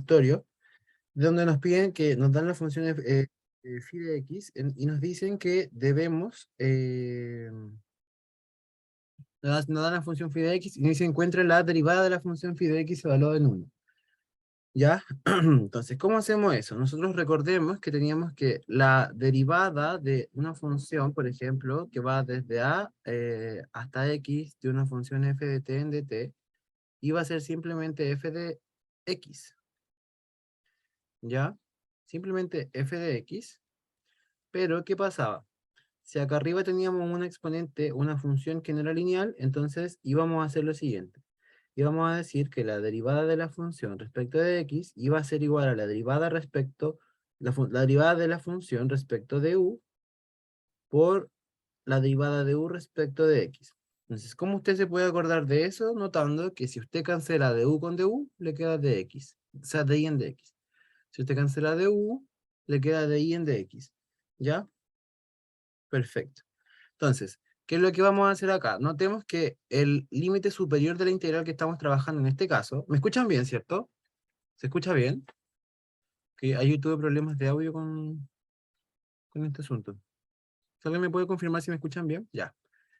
introductorio, donde nos piden que nos dan la función phi de x y nos dicen que debemos, nos dan la función phi de x y nos dice encuentra la derivada de la función phi de x evaluada en 1. ¿Ya? Entonces, ¿cómo hacemos eso? Nosotros recordemos que teníamos que la derivada de una función, por ejemplo, que va desde a hasta x de una función f de t en dt, iba a ser simplemente f de x. ¿Ya? Simplemente f de x. Pero, ¿qué pasaba? Si acá arriba teníamos un exponente, una función que no era lineal, entonces íbamos a hacer lo siguiente. Íbamos a decir que la derivada de la función respecto de x iba a ser igual a la derivada respecto, la derivada de la función respecto de u por la derivada de u respecto de x. Entonces, ¿cómo usted se puede acordar de eso? Notando que si usted cancela de u con du, le queda de x. O sea, de y en dx. Si usted cancela de u, le queda de y en dx. ¿Ya? Perfecto. Entonces, ¿qué es lo que vamos a hacer acá? Notemos que el límite superior de la integral que estamos trabajando en este caso, ¿me escuchan bien, cierto? ¿Se escucha bien? Que ahí tuve problemas de audio con este asunto. Si ¿Alguien me puede confirmar si me escuchan bien? Ya,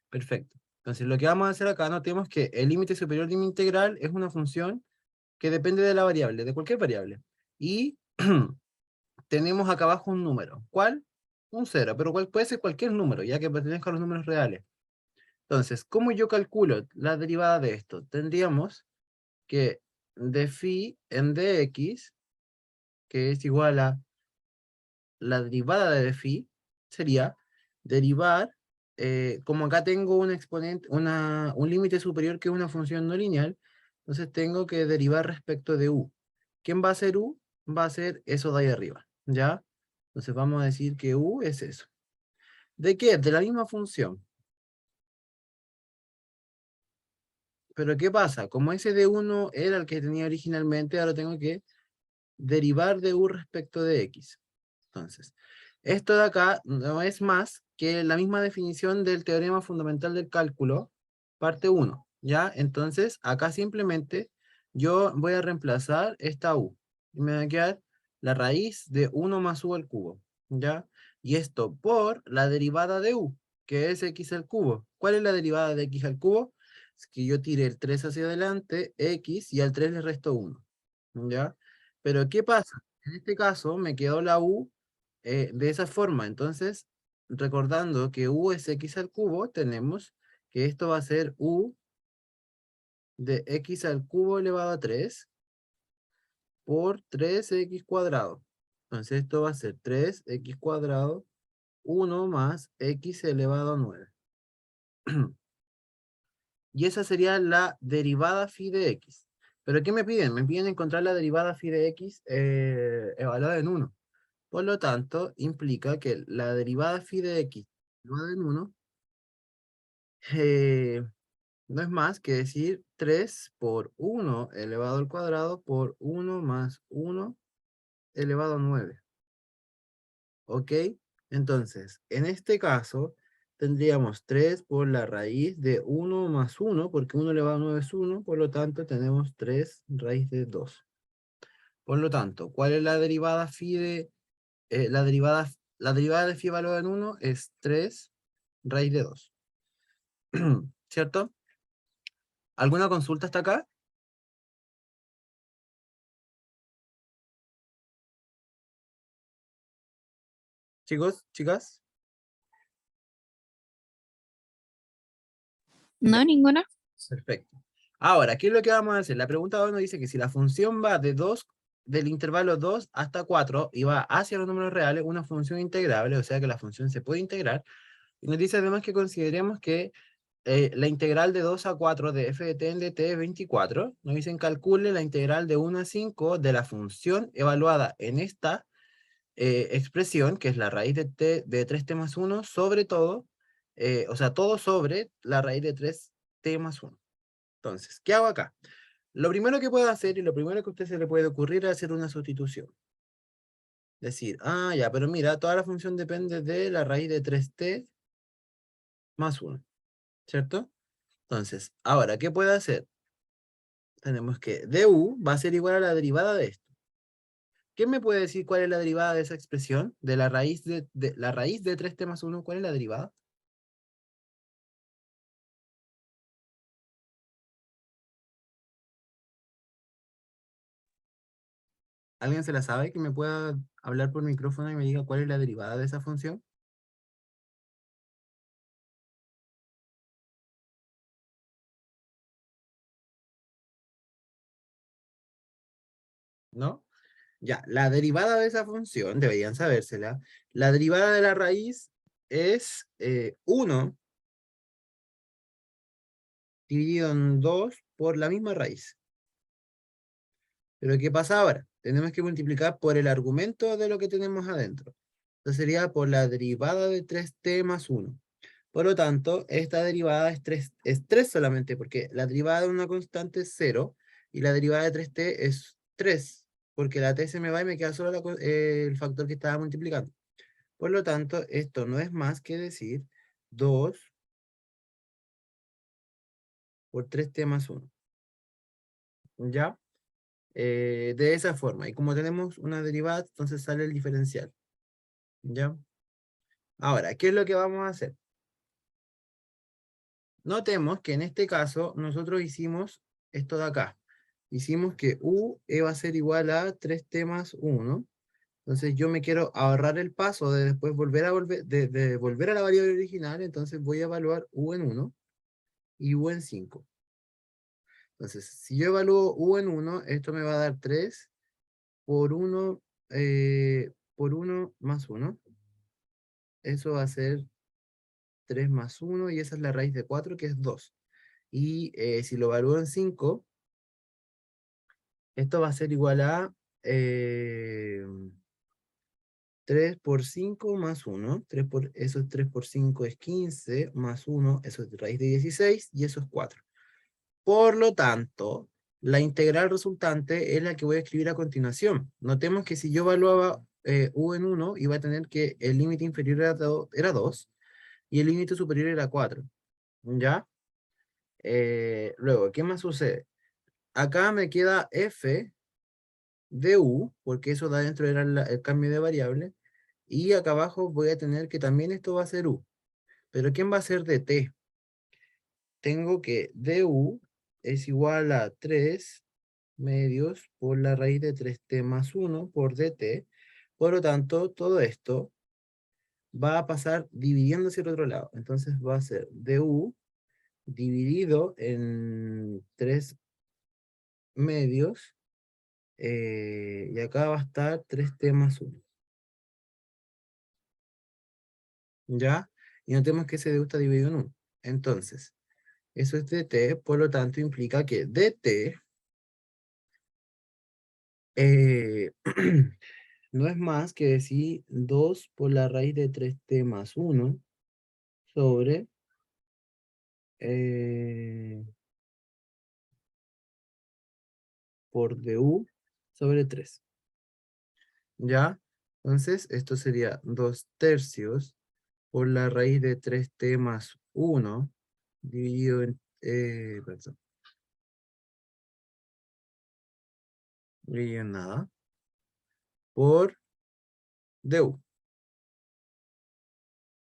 perfecto. Entonces, lo que vamos a hacer acá, notemos que el límite superior de mi integral es una función que depende de la variable, de cualquier variable. Y tenemos acá abajo un número. ¿Cuál? Un cero, pero puede ser cualquier número, ya que pertenezca a los números reales. Entonces, ¿cómo yo calculo la derivada de esto? Tendríamos que de phi en dx, que es igual a la derivada de phi, sería derivar, como acá tengo un exponente, un límite superior que es una función no lineal, entonces tengo que derivar respecto de u. ¿Quién va a ser u? Va a ser eso de ahí arriba, ¿ya? Entonces vamos a decir que u es eso. ¿De qué? De la misma función. Pero ¿qué pasa? Como ese de 1 era el que tenía originalmente, ahora tengo que derivar de u respecto de x. Entonces, esto de acá no es más que la misma definición del teorema fundamental del cálculo, parte 1, ¿ya? Entonces, acá simplemente yo voy a reemplazar esta u. Y me va a quedar la raíz de 1 más u al cubo, ¿ya? Y esto por la derivada de u, que es x al cubo. ¿Cuál es la derivada de x al cubo? Es que yo tire el 3 hacia adelante, x, y al 3 le resto 1, ¿ya? Pero ¿qué pasa? En este caso me quedó la u de esa forma. Entonces, recordando que u es x al cubo, tenemos que esto va a ser u de x al cubo elevado a 3 por 3x cuadrado. Entonces esto va a ser 3x cuadrado 1 más x elevado a 9. Y esa sería la derivada phi de x. ¿Pero qué me piden? Me piden encontrar la derivada phi de x evaluada en 1. Por lo tanto, implica que la derivada phi de x evaluada en 1 no es más que decir 3 por 1 elevado al cuadrado por 1 más 1 elevado a 9. ¿Ok? Entonces, en este caso, tendríamos 3 por la raíz de 1 más 1, porque 1 elevado a 9 es 1, por lo tanto tenemos 3 raíz de 2. Por lo tanto, ¿cuál es la derivada phi de, la derivada de phi evaluada en 1 es 3 raíz de 2. ¿Cierto? ¿Alguna consulta hasta acá? Chicos, chicas. Ya, No, ninguna. perfecto. Ahora, ¿qué es lo que vamos a hacer? La pregunta 2 nos dice que si la función va de 2, del intervalo 2 hasta 4 y va hacia los números reales, una función integrable, o sea que la función se puede integrar, y nos dice además que consideremos que la integral de 2 a 4 de f de t en dt es 24. Nos dicen calcule la integral de 1 a 5 de la función evaluada en esta expresión, que es la raíz de, t, de 3t más 1, sobre todo, o sea, todo sobre la raíz de 3t más 1. Entonces, ¿qué hago acá? Lo primero que puedo hacer y lo primero que a usted se le puede ocurrir es hacer una sustitución. Decir, ah, ya, pero mira, toda la función depende de la raíz de 3t más 1, ¿cierto? Entonces, ahora, ¿qué puedo hacer? Tenemos que du va a ser igual a la derivada de esto. ¿Quién me puede decir cuál es la derivada de esa expresión? De la raíz de la raíz de 3t más 1, ¿cuál es la derivada? ¿Alguien se la sabe que me pueda hablar por micrófono y me diga cuál es la derivada de esa función? ¿No? Ya, la derivada de esa función, deberían sabérsela. La derivada de la raíz es 1 dividido en 2 por la misma raíz. Pero ¿qué pasa ahora? Tenemos que multiplicar por el argumento de lo que tenemos adentro. Entonces sería por la derivada de 3t más 1. Por lo tanto, esta derivada es 3 solamente, porque la derivada de una constante es 0 y la derivada de 3t es 3, porque la t se me va y me queda solo el factor que estaba multiplicando. Por lo tanto, esto no es más que decir 2 por 3t más 1. ¿Ya? De esa forma. Y como tenemos una derivada, entonces sale el diferencial. ¿Ya? Ahora, ¿qué es lo que vamos a hacer? Notemos que en este caso nosotros hicimos esto de acá. Hicimos que u va a ser igual a 3t más 1. Entonces yo me quiero ahorrar el paso de después de volver a la variable original. Entonces voy a evaluar u en 1 y u en 5. Entonces, si yo evalúo u en 1, esto me va a dar 3 por 1 más 1. Eso va a ser 3 más 1 y esa es la raíz de 4, que es 2. Y si lo evalúo en 5, esto va a ser igual a 3 por 5 más 1. Eso es 3 por 5 es 15, más 1, eso es raíz de 16, y eso es 4. Por lo tanto, la integral resultante es la que voy a escribir a continuación. Notemos que si yo evaluaba u en 1, iba a tener que el límite inferior era 2 y el límite superior era 4. ¿Ya? Luego, ¿qué más sucede? Acá me queda f de u, porque eso de adentro era el cambio de variable, y acá abajo voy a tener que también esto va a ser u. Pero ¿quién va a ser de t? Tengo que du es igual a 3 medios por la raíz de 3t más 1 por dt. Por lo tanto, todo esto va a pasar dividiéndose al otro lado. Entonces va a ser du dividido en 3 medios, y acá va a estar 3t más 1. ¿Ya? Y notemos que ese du está dividido en 1. Entonces, eso es dt, por lo tanto implica que dt eh, no es más que decir 2 por la raíz de 3t más 1 sobre por du sobre 3. ¿Ya? Entonces, esto sería 2 tercios por la raíz de 3t más 1 dividido en, perdón, dividido en nada, por du.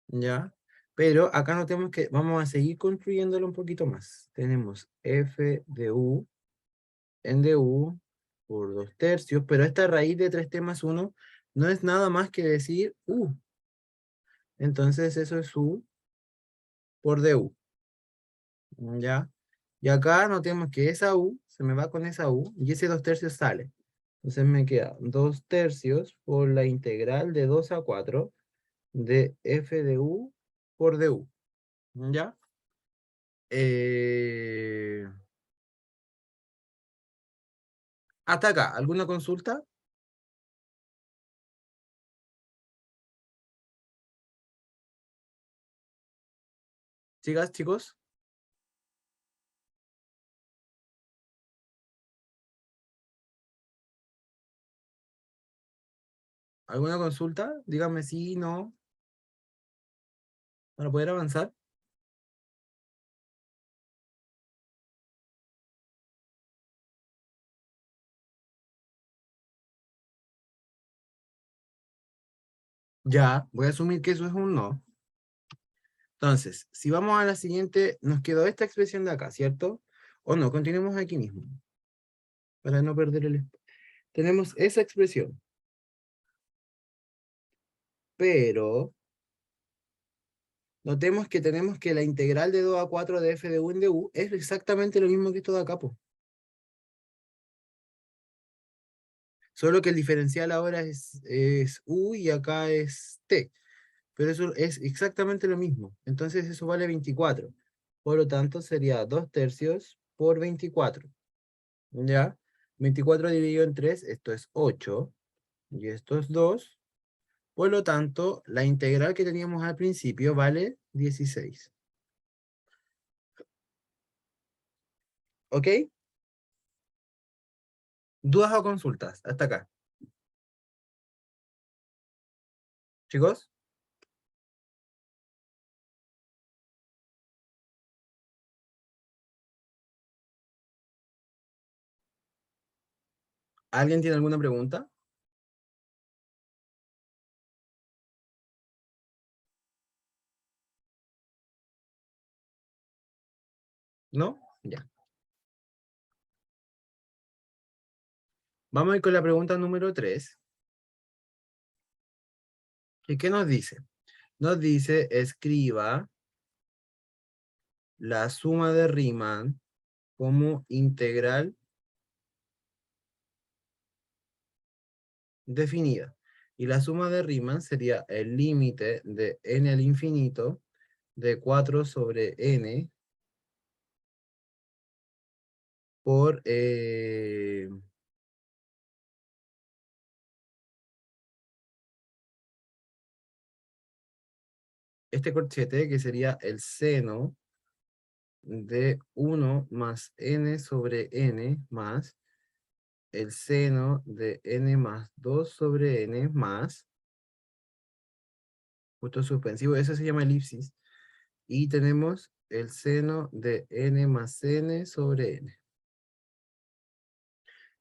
¿Ya? Pero acá notemos que vamos a seguir construyéndolo un poquito más. Tenemos f de u en du por 2 tercios, pero esta raíz de 3t más 1 no es nada más que decir u. Entonces eso es u por du. ¿Ya? Y acá notemos que esa u se me va con esa u y ese 2 tercios sale. Entonces me queda 2 tercios por la integral de 2 a 4 de f de u por du. ¿Ya? Eh, Hasta acá, ¿alguna consulta? Chicas, chicos, ¿alguna consulta? Díganme sí, no, para poder avanzar. Ya, voy a asumir que eso es un no. Entonces, si vamos a la siguiente, nos quedó esta expresión de acá, ¿cierto? O no, continuemos aquí mismo, para no perder el... Tenemos esa expresión, pero notemos que tenemos que la integral de 2 a 4 de f de u en du es exactamente lo mismo que esto de acá, po. Solo que el diferencial ahora es u y acá es t. Pero eso es exactamente lo mismo. Entonces eso vale 24. Por lo tanto sería 2 tercios por 24. ¿Ya? 24 dividido en 3, esto es 8. Y esto es 2. Por lo tanto, la integral que teníamos al principio vale 16. ¿Ok? ¿Dudas o consultas? Hasta acá. Chicos, ¿alguien tiene alguna pregunta? ¿No? Ya. Vamos a ir con la pregunta número 3. ¿Qué nos dice? Nos dice, escriba la suma de Riemann como integral definida. Y la suma de Riemann sería el límite de n al infinito de 4 sobre n por este corchete, que sería el seno de 1 más n sobre n más el seno de n más 2 sobre n más punto suspensivo, eso se llama elipsis, y tenemos el seno de n más n sobre n.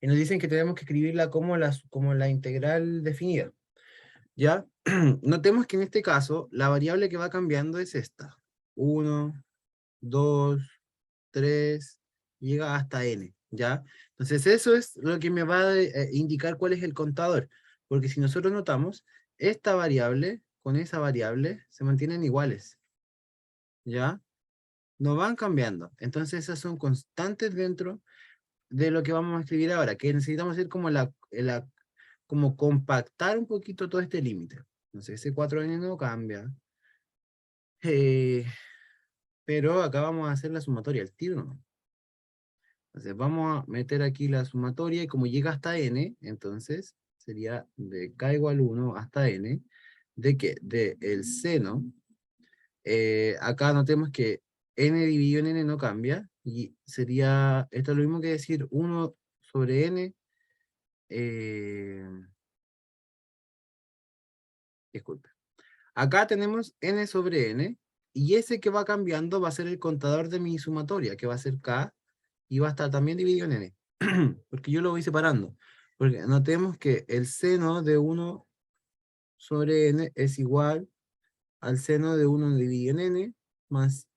Y nos dicen que tenemos que escribirla como la integral definida. ¿Ya? Notemos que en este caso, la variable que va cambiando es esta. 1, 2, 3, llega hasta n, ¿ya? Entonces eso es lo que me va a indicar cuál es el contador. Porque si nosotros notamos, esta variable con esa variable se mantienen iguales, ¿ya? No van cambiando. Entonces esas son constantes dentro de lo que vamos a escribir ahora, que necesitamos hacer como como compactar un poquito todo este límite. Entonces ese 4n no cambia. Eh, pero acá vamos a hacer la sumatoria, el tiro no. Entonces vamos a meter aquí la sumatoria y como llega hasta n, entonces sería de k igual 1 hasta n, de que de el seno, acá notemos que n dividido en n no cambia, y sería, esto es lo mismo que decir 1 sobre n, eh, disculpe. Acá tenemos n sobre n, y ese que va cambiando va a ser el contador de mi sumatoria, que va a ser k, y va a estar también dividido en n. Porque yo lo voy separando. Porque notemos que el seno de 1 sobre n es igual al seno de 1 dividido en n, más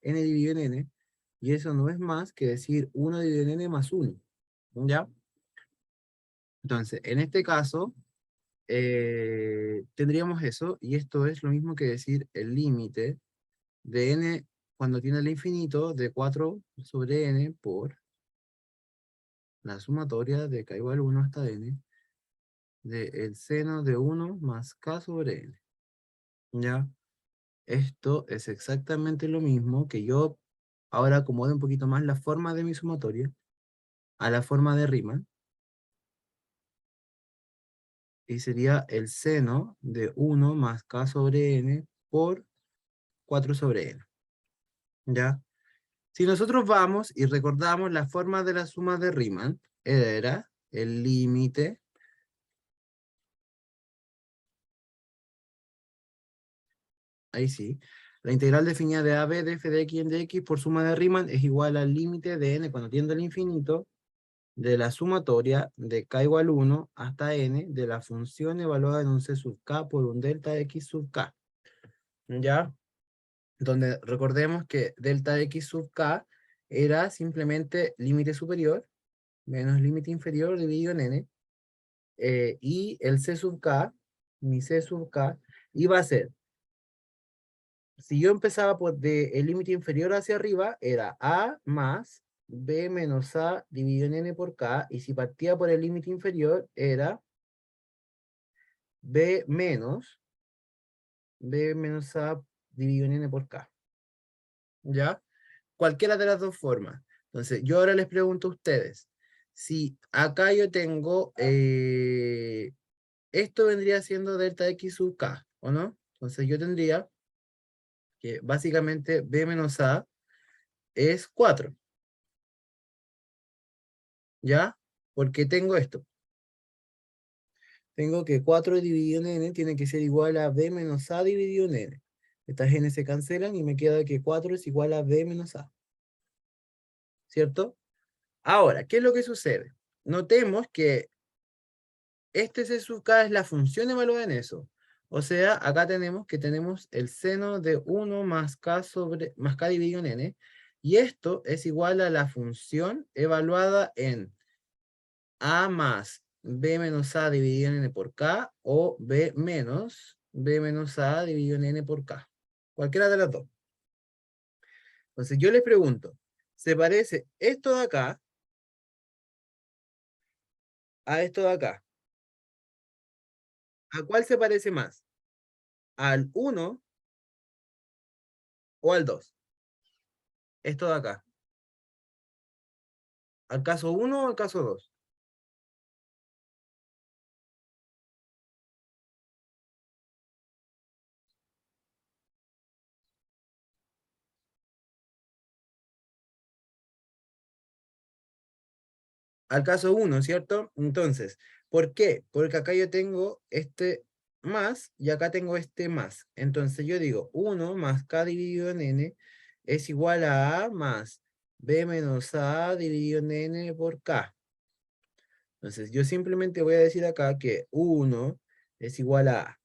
n dividido en n, y eso no es más que decir 1 dividido en n más 1. ¿Ya? Entonces, en este caso, tendríamos eso, y esto es lo mismo que decir el límite de n cuando tiene el infinito de 4 sobre n por la sumatoria de k igual 1 hasta n de el seno de 1 más k sobre n. ¿Ya? Esto es exactamente lo mismo que yo ahora acomode un poquito más la forma de mi sumatoria a la forma de Riemann, y sería el seno de 1 más k sobre n por 4 sobre n. ¿Ya? Si nosotros vamos y recordamos la forma de la suma de Riemann, era el límite, ahí sí, la integral definida de AB de f de x en dx por suma de Riemann es igual al límite de n cuando tiende al infinito de la sumatoria de k igual 1 hasta n de la función evaluada en un c sub k por un delta x sub k. ¿Ya? Donde recordemos que delta x sub k era simplemente límite superior menos límite inferior dividido en n, y el c sub k, mi c sub k, iba a ser, si yo empezaba por el límite inferior hacia arriba, era a más b menos a dividido en n por k, y si partía por el límite inferior, era b menos a dividido en n por k. ¿Ya? Cualquiera de las dos formas. Entonces, yo ahora les pregunto a ustedes, si acá yo tengo, esto vendría siendo delta x sub k, ¿o no? Entonces yo tendría que básicamente b menos a es 4, ¿ya? Porque tengo esto. Tengo que 4 dividido en n tiene que ser igual a b menos a dividido en n. Estas n se cancelan y me queda que 4 es igual a b menos a. ¿Cierto? Ahora, ¿qué es lo que sucede? Notemos que este c sub k es la función evaluada en eso. O sea, acá tenemos que tenemos el seno de 1 más k dividido en n. Y esto es igual a la función evaluada en a más b menos a dividido en n por k o b menos a dividido en n por k. Cualquiera de las dos. Entonces yo les pregunto, ¿se parece esto de acá a esto de acá? ¿A cuál se parece más? ¿Al 1 o al 2? Esto de acá. ¿Al caso 1 o al caso 2? Al caso 1, ¿cierto? Entonces, ¿por qué? Porque acá yo tengo este más y acá tengo este más. Entonces yo digo 1 más k dividido en n es igual a más b menos a dividido en n por k. Entonces yo simplemente voy a decir acá que 1 es igual a a.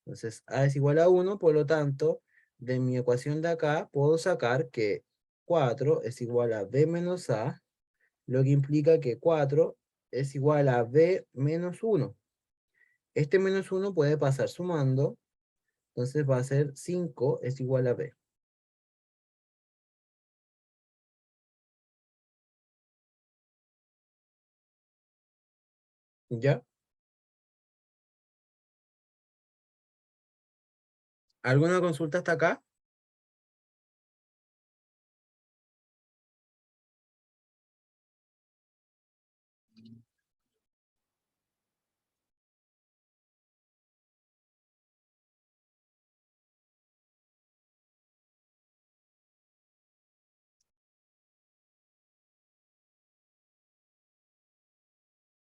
Entonces a es igual a 1, por lo tanto, de mi ecuación de acá puedo sacar que 4 es igual a b menos a, lo que implica que 4 es igual a b menos 1. Este menos 1 puede pasar sumando, entonces va a ser 5 es igual a b. ¿Ya? ¿Alguna consulta hasta acá?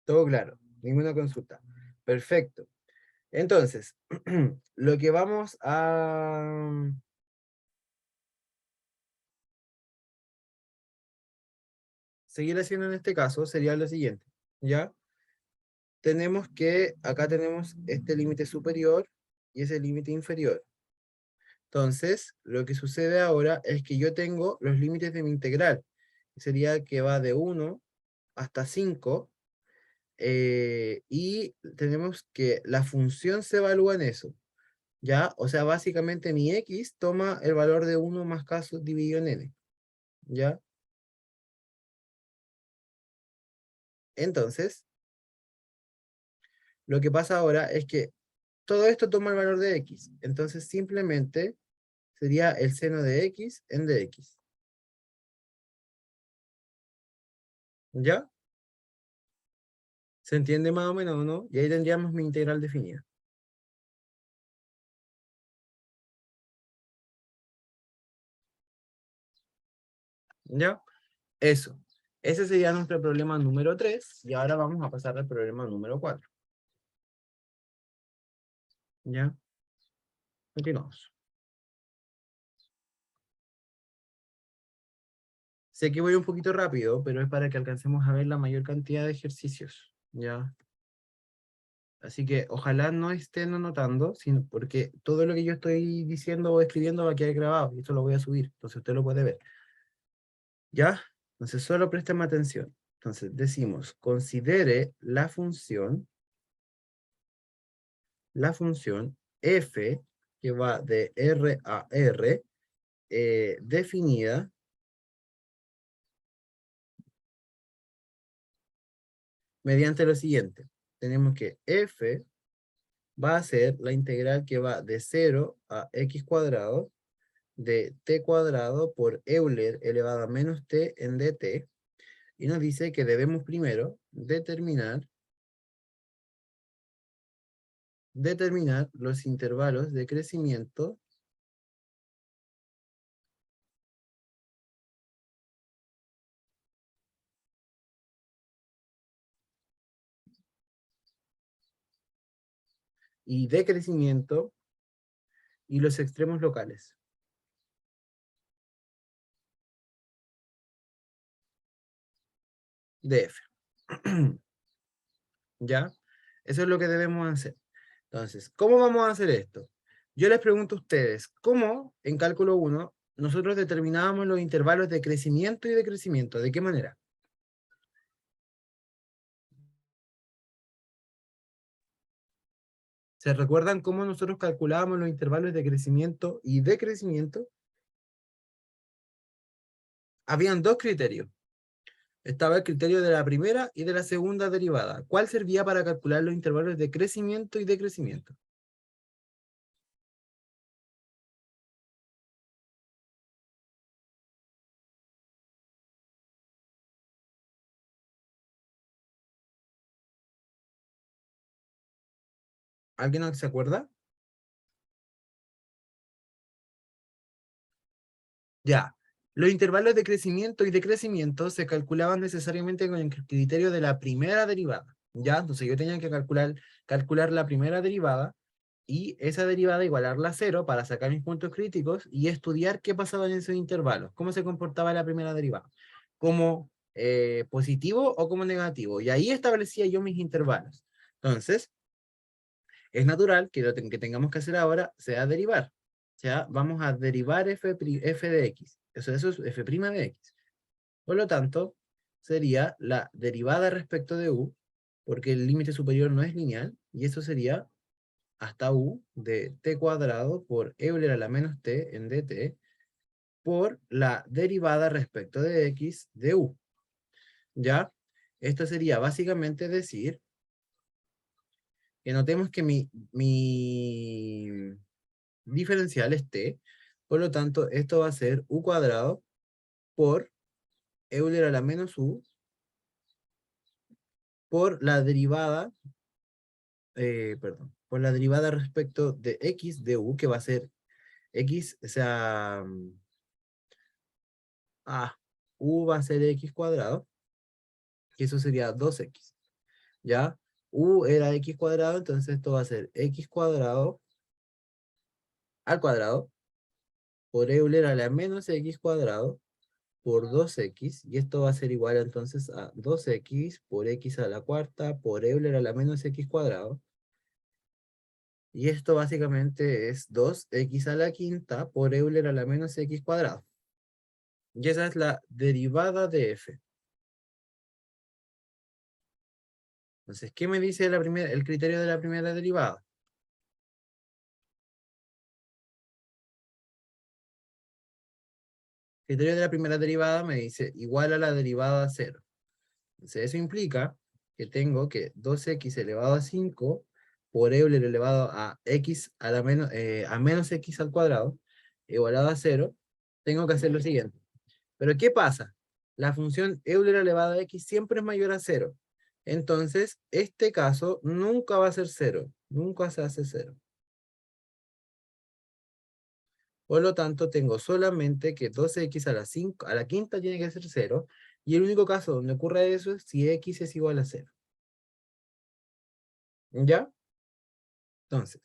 Todo claro, ninguna consulta. Perfecto. Entonces, lo que vamos a seguir haciendo en este caso sería lo siguiente, ¿ya? Tenemos que, acá tenemos este límite superior y ese límite inferior. Entonces, lo que sucede ahora es que yo tengo los límites de mi integral. Sería que va de 1 hasta 5, y tenemos que la función se evalúa en eso, ¿ya? O sea, básicamente mi x toma el valor de 1 más k dividido en n, ¿ya? Entonces, lo que pasa ahora es que todo esto toma el valor de x. Entonces, simplemente sería el seno de x en dx, ¿ya? ¿Se entiende más o menos, no? Y ahí tendríamos mi integral definida, ¿ya? Eso. Ese sería nuestro problema número 3 y ahora vamos a pasar al problema número 4, ¿ya? Continuamos. Sé que voy un poquito rápido, pero es para que alcancemos a ver la mayor cantidad de ejercicios, ¿ya? Así que ojalá no estén anotando, sino porque todo lo que yo estoy diciendo o escribiendo va a quedar grabado, y esto lo voy a subir, entonces usted lo puede ver, ¿ya? Entonces solo presten atención. Entonces decimos, considere la función f, que va de R a R, definida mediante lo siguiente. Tenemos que f va a ser la integral que va de 0 a x cuadrado de t cuadrado por Euler elevado a menos t en dt, y nos dice que debemos primero determinar los intervalos de crecimiento y decrecimiento y los extremos locales de f. ¿Ya? Eso es lo que debemos hacer. Entonces, ¿cómo vamos a hacer esto? Yo les pregunto a ustedes, ¿cómo en cálculo 1 nosotros determinábamos los intervalos de crecimiento y decrecimiento? ¿De qué manera? ¿Se recuerdan cómo nosotros calculábamos los intervalos de crecimiento y decrecimiento? Habían dos criterios. Estaba el criterio de la primera y de la segunda derivada. ¿Cuál servía para calcular los intervalos de crecimiento y decrecimiento? ¿Alguien no se acuerda? Ya. Los intervalos de crecimiento y decrecimiento se calculaban necesariamente con el criterio de la primera derivada. ¿Ya? Entonces yo tenía que calcular la primera derivada y esa derivada igualarla a cero para sacar mis puntos críticos y estudiar qué pasaba en esos intervalos, cómo se comportaba la primera derivada, como positivo o como negativo. Y ahí establecía yo mis intervalos. Entonces, es natural que lo que tengamos que hacer ahora sea derivar. O sea, vamos a derivar f de x. Eso es f' de x. Por lo tanto, sería la derivada respecto de u, porque el límite superior no es lineal, y eso sería hasta u de t cuadrado por Euler a la menos t en dt, por la derivada respecto de x de u. ¿Ya? Esto sería básicamente decir que notemos que mi diferencial es t, por lo tanto, esto va a ser u cuadrado por Euler a la menos u por la derivada, perdón, por la derivada respecto de x de u, que va a ser x, o sea, u va a ser x cuadrado, que eso sería 2x, ¿ya? U era x cuadrado, entonces esto va a ser x cuadrado al cuadrado por Euler a la menos x cuadrado por 2x, y esto va a ser igual entonces a 2x por x a la cuarta por Euler a la menos x cuadrado, y esto básicamente es 2x a la quinta por Euler a la menos x cuadrado. Y esa es la derivada de f. Entonces, ¿qué me dice el criterio de la primera derivada? El criterio de la primera derivada me dice igual a la derivada 0. Entonces, eso implica que tengo que 2x elevado a 5 por Euler elevado a x a, a menos x al cuadrado, igualado a 0, tengo que hacer lo siguiente. Pero ¿qué pasa? La función Euler elevado a x siempre es mayor a 0. Entonces, este caso nunca va a ser 0. Nunca se hace 0. Por lo tanto, tengo solamente que 12x a la quinta tiene que ser 0. Y el único caso donde ocurre eso es si x es igual a 0. ¿Ya? Entonces,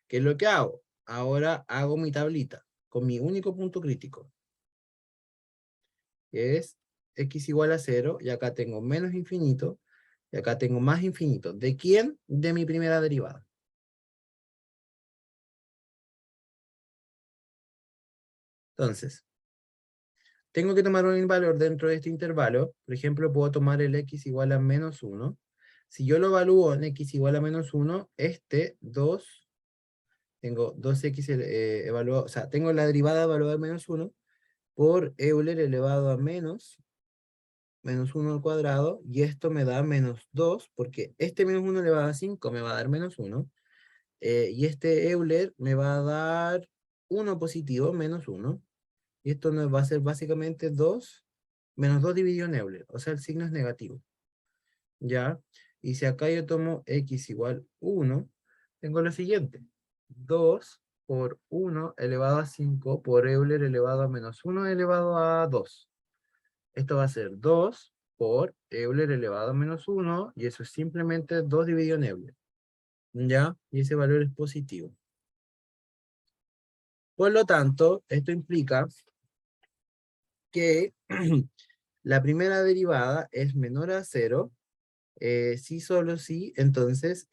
¿qué es lo que hago? Ahora hago mi tablita con mi único punto crítico. que es x igual a 0, y acá tengo menos infinito, y acá tengo más infinito. ¿De quién? De mi primera derivada. Entonces, tengo que tomar un valor dentro de este intervalo. Por ejemplo, puedo tomar el x igual a menos 1. Si yo lo evalúo en x igual a menos 1, este 2, tengo 2x evaluado, o sea, tengo la derivada evaluada en menos 1 por Euler elevado a menos 1 al cuadrado, y esto me da menos 2, porque este menos 1 elevado a 5 me va a dar menos 1, y este Euler me va a dar 1 positivo, menos 1, y esto nos va a ser básicamente 2, menos 2 dividido en Euler, o sea, el signo es negativo, ¿ya? Y si acá yo tomo x igual 1, tengo lo siguiente, 2 por 1 elevado a 5 por Euler elevado a menos 1 elevado a 2. Esto va a ser 2 por Euler elevado a menos 1, y eso es simplemente 2 dividido en Euler, ¿ya? Y ese valor es positivo. Por lo tanto, esto implica que la primera derivada es menor a 0, si solo si, entonces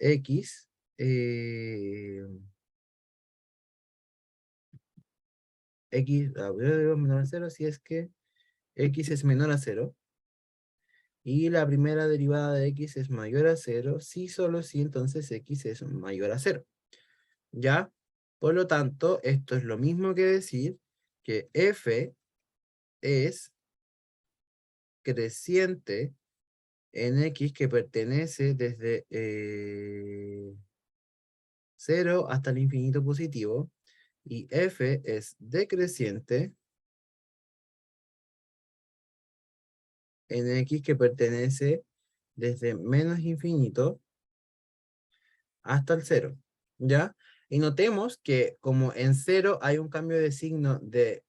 menor a 0 si es que x es menor a 0, y la primera derivada de x es mayor a 0, si solo si, entonces x es mayor a 0. ¿Ya? Por lo tanto, esto es lo mismo que decir que f es creciente en x que pertenece desde 0 hasta el infinito positivo, y f es decreciente en x que pertenece desde menos infinito hasta el 0. ¿Ya? Y notemos que como en 0 hay un cambio de signo de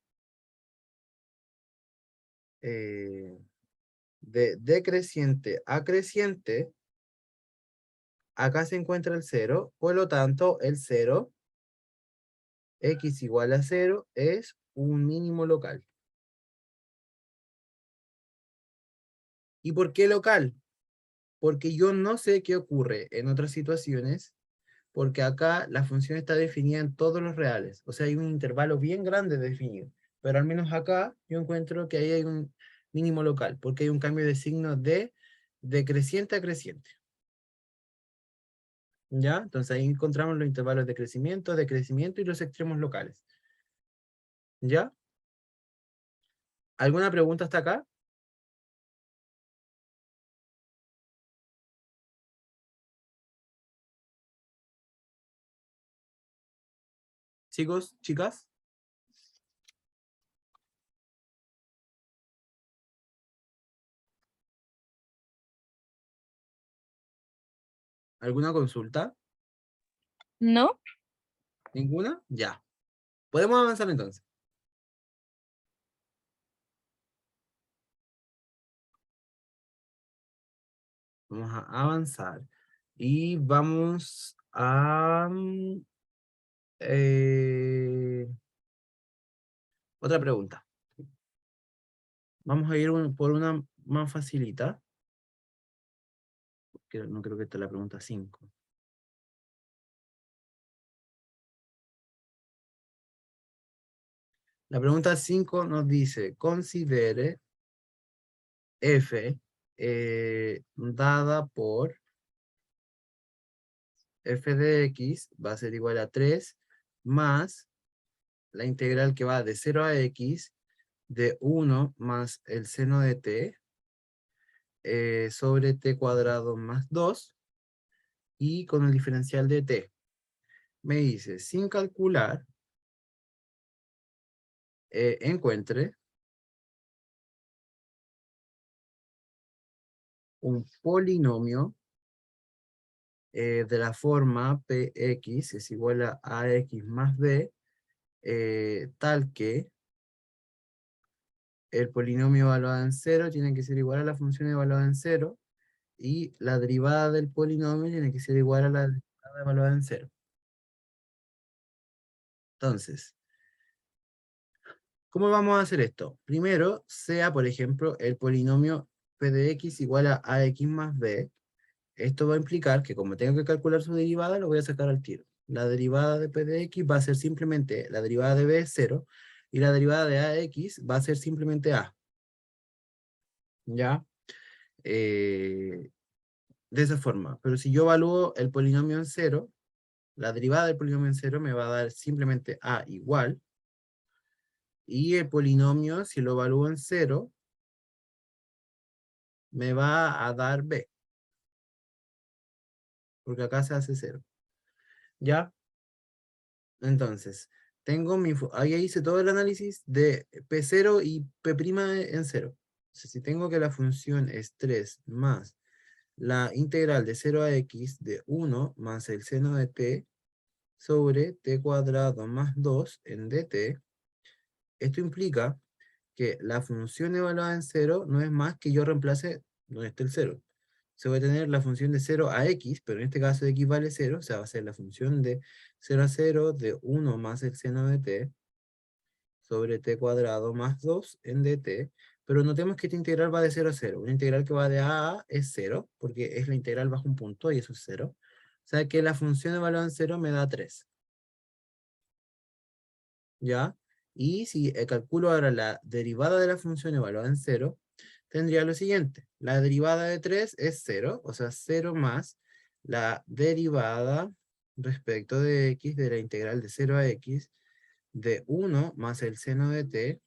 decreciente a creciente, acá se encuentra el 0, por lo tanto el 0, x igual a 0, es un mínimo local. ¿Y por qué local? Porque yo no sé qué ocurre en otras situaciones, porque acá la función está definida en todos los reales, o sea, hay un intervalo bien grande definido, pero al menos acá yo encuentro que ahí hay un mínimo local, porque hay un cambio de signo de decreciente a creciente. ¿Ya? Entonces ahí encontramos los intervalos de crecimiento y los extremos locales. ¿Ya? ¿Alguna pregunta hasta acá? Chicos, chicas, ¿alguna consulta? ¿No? ¿Ninguna? Ya. Podemos avanzar entonces. Vamos a avanzar. Y vamos a... otra pregunta. Vamos a ir por una más facilita. No creo que esta es la pregunta 5. La pregunta 5 nos dice, considere f dada por f de x va a ser igual a 3 más la integral que va de 0 a x de 1 más el seno de t sobre t cuadrado más 2 y con el diferencial de t. Me dice, sin calcular, encuentre un polinomio de la forma px es igual a ax más b, tal que el polinomio evaluado en 0 tiene que ser igual a la función evaluada en 0, y la derivada del polinomio tiene que ser igual a la derivada evaluada en 0. Entonces, ¿Cómo vamos a hacer esto? Primero, sea, por ejemplo, el polinomio p de x igual a ax más b. Esto va a implicar que como tengo que calcular su derivada, lo voy a sacar al tiro. La derivada de p de x va a ser simplemente, la derivada de b es 0, y la derivada de ax va a ser simplemente a. ¿Ya? De esa forma. Pero si yo evalúo el polinomio en 0, la derivada del polinomio en 0 me va a dar simplemente a igual, y el polinomio, si lo evalúo en 0, me va a dar b, porque acá se hace 0. ¿Ya? Entonces, tengo ahí hice todo el análisis de P0 y P' en 0. Entonces, si tengo que la función es 3 más la integral de 0 a x de 1 más el seno de t sobre t cuadrado más 2 en dt, esto implica que la función evaluada en 0 no es más que yo reemplace donde está el 0. Se va a tener la función de 0 a x, pero en este caso x vale 0, o sea, va a ser la función de 0 a 0 de 1 más el seno de t sobre t cuadrado más 2 en dt, pero notemos que esta integral va de 0 a 0. Una integral que va de a es 0, porque es la integral bajo un punto y eso es 0. O sea que la función evaluada en 0 me da 3. ¿Ya? Y si calculo ahora la derivada de la función evaluada en 0, tendría lo siguiente. La derivada de 3 es 0, o sea, 0 más la derivada respecto de x de la integral de 0 a x de 1 más el seno de t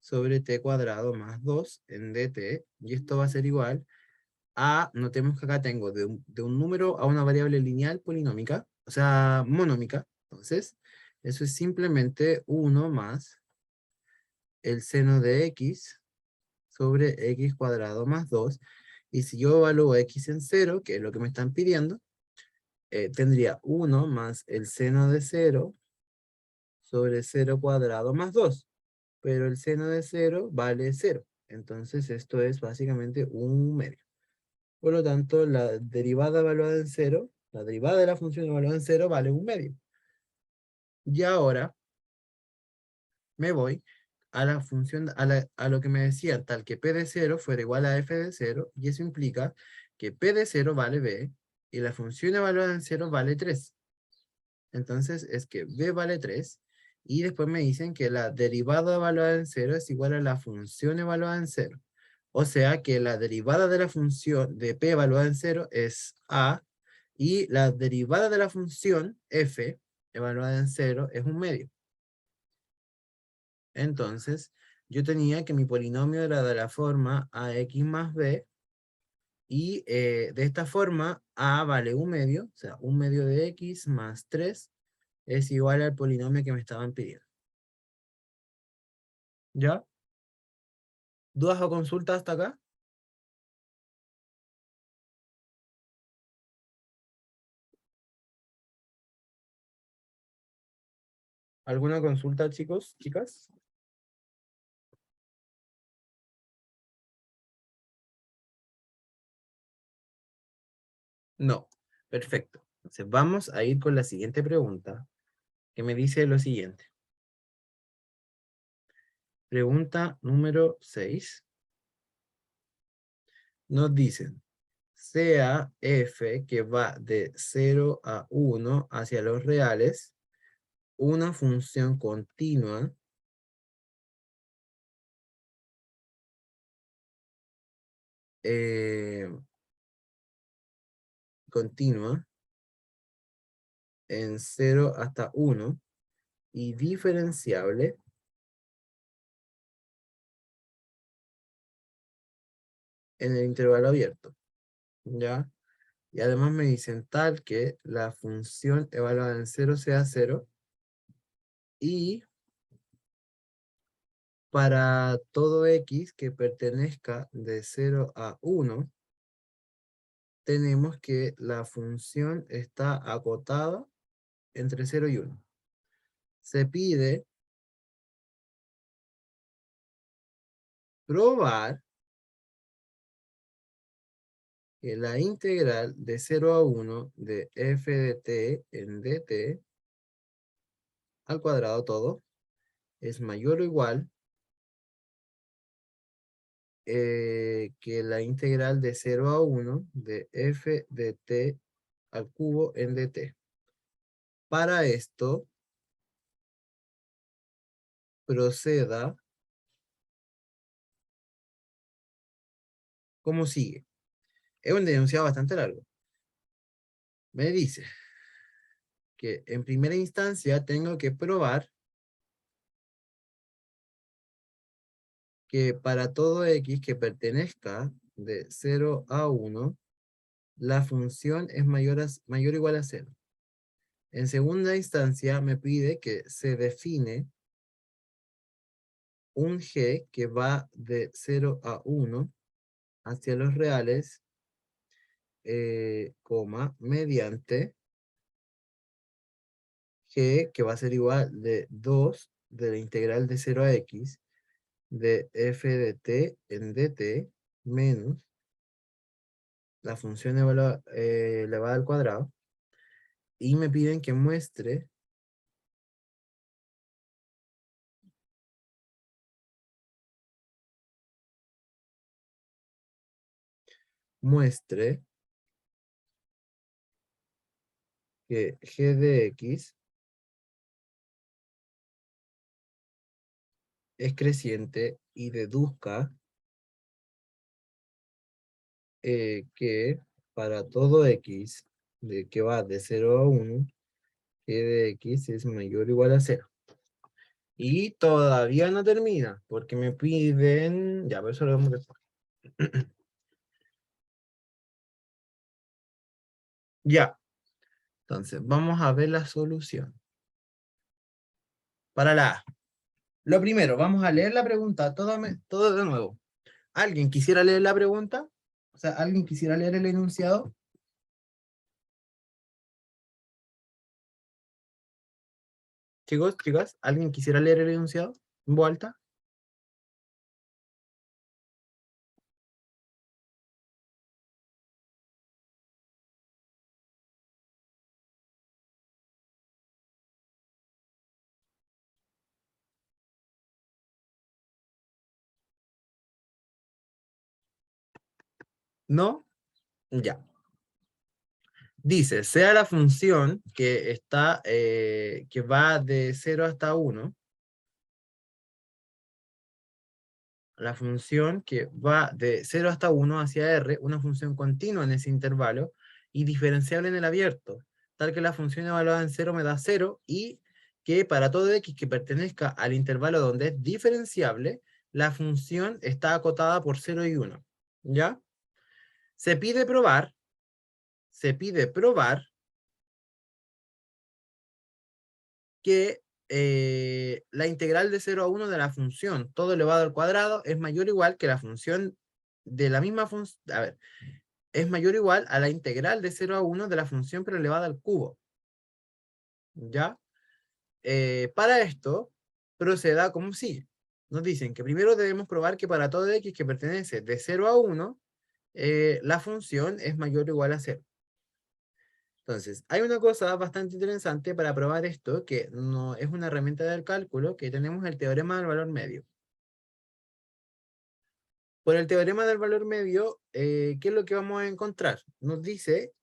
sobre t cuadrado más 2 en dt, y esto va a ser igual a, notemos que acá tengo de un número a una variable lineal polinómica, o sea, monómica. Entonces, eso es simplemente 1 más el seno de x sobre x cuadrado más 2. Y si yo evalúo x en 0, que es lo que me están pidiendo, tendría 1 más el seno de 0 sobre 0 cuadrado más 2. Pero el seno de 0 vale 0. Entonces esto es básicamente un medio. Por lo tanto, la derivada evaluada en 0, la derivada de la función evaluada en 0 vale un medio. Y ahora me voy a la función, a lo que me decía, tal que p de 0 fuera igual a f de 0, y eso implica que p de 0 vale b, y la función evaluada en 0 vale 3. Entonces es que b vale 3, y después me dicen que la derivada evaluada en 0 es igual a la función evaluada en 0. O sea que la derivada de la función de p evaluada en 0 es a, y la derivada de la función f evaluada en 0 es un medio. Entonces, yo tenía que mi polinomio era de la forma ax más b, y de esta forma a vale un medio, o sea, un medio de x más 3 es igual al polinomio que me estaban pidiendo. ¿Ya? ¿Dudas o consultas hasta acá? ¿Alguna consulta, chicos, chicas? No. Perfecto. Entonces vamos a ir con la siguiente pregunta, que me dice lo siguiente. Pregunta número 6. Nos dicen, sea f que va de 0 a 1 hacia los reales, una función continua eh, continua en 0 hasta 1 y diferenciable en el intervalo abierto, ¿ya? Y además me dicen tal que la función evaluada en 0 sea 0, y para todo x que pertenezca de 0 a 1, tenemos que la función está acotada entre 0 y 1. Se pide probar que la integral de 0 a 1 de f de t en dt al cuadrado todo es mayor o igual que la integral de 0 a 1 de f de t al cubo en dt. Para esto, proceda como sigue. Es un enunciado bastante largo. Me dice que en primera instancia tengo que probar que para todo x que pertenezca de 0 a 1, la función es mayor o igual a 0. En segunda instancia me pide que se define un g que va de 0 a 1 hacia los reales, mediante g que va a ser igual de 2 de la integral de 0 a x de f de t en dt menos la función elevada al cuadrado, y me piden que muestre que g de x es creciente y deduzca que para todo x que va de 0 a 1, g de x es mayor o igual a 0. Y todavía no termina, porque me piden... Ya, pero eso lo vemos después. Ya. Entonces, vamos a ver la solución. Para la A. Lo primero, vamos a leer la pregunta todo de nuevo. ¿Alguien quisiera leer la pregunta? O sea, ¿alguien quisiera leer el enunciado? Chicos, chicas, ¿alguien quisiera leer el enunciado en voz alta? ¿No? Ya. Dice, sea la función que está, que va de 0 hasta 1, la función que va de 0 hasta 1 hacia R, una función continua en ese intervalo y diferenciable en el abierto, tal que la función evaluada en 0 me da 0 y que para todo x que pertenezca al intervalo donde es diferenciable, la función está acotada por 0 y 1. ¿Ya? Se pide probar que la integral de 0 a 1 de la función todo elevado al cuadrado es mayor o igual que la función de la misma función, a ver, es mayor o igual a la integral de 0 a 1 de la función pero elevada al cubo. ¿Ya? Para esto, proceda como sigue. Nos dicen que primero debemos probar que para todo x que pertenece de 0 a 1, la función es mayor o igual a 0. Entonces, hay una cosa bastante interesante para probar esto, que no es una herramienta del cálculo, que tenemos el teorema del valor medio. Por el teorema del valor medio, ¿qué es lo que vamos a encontrar? Nos dice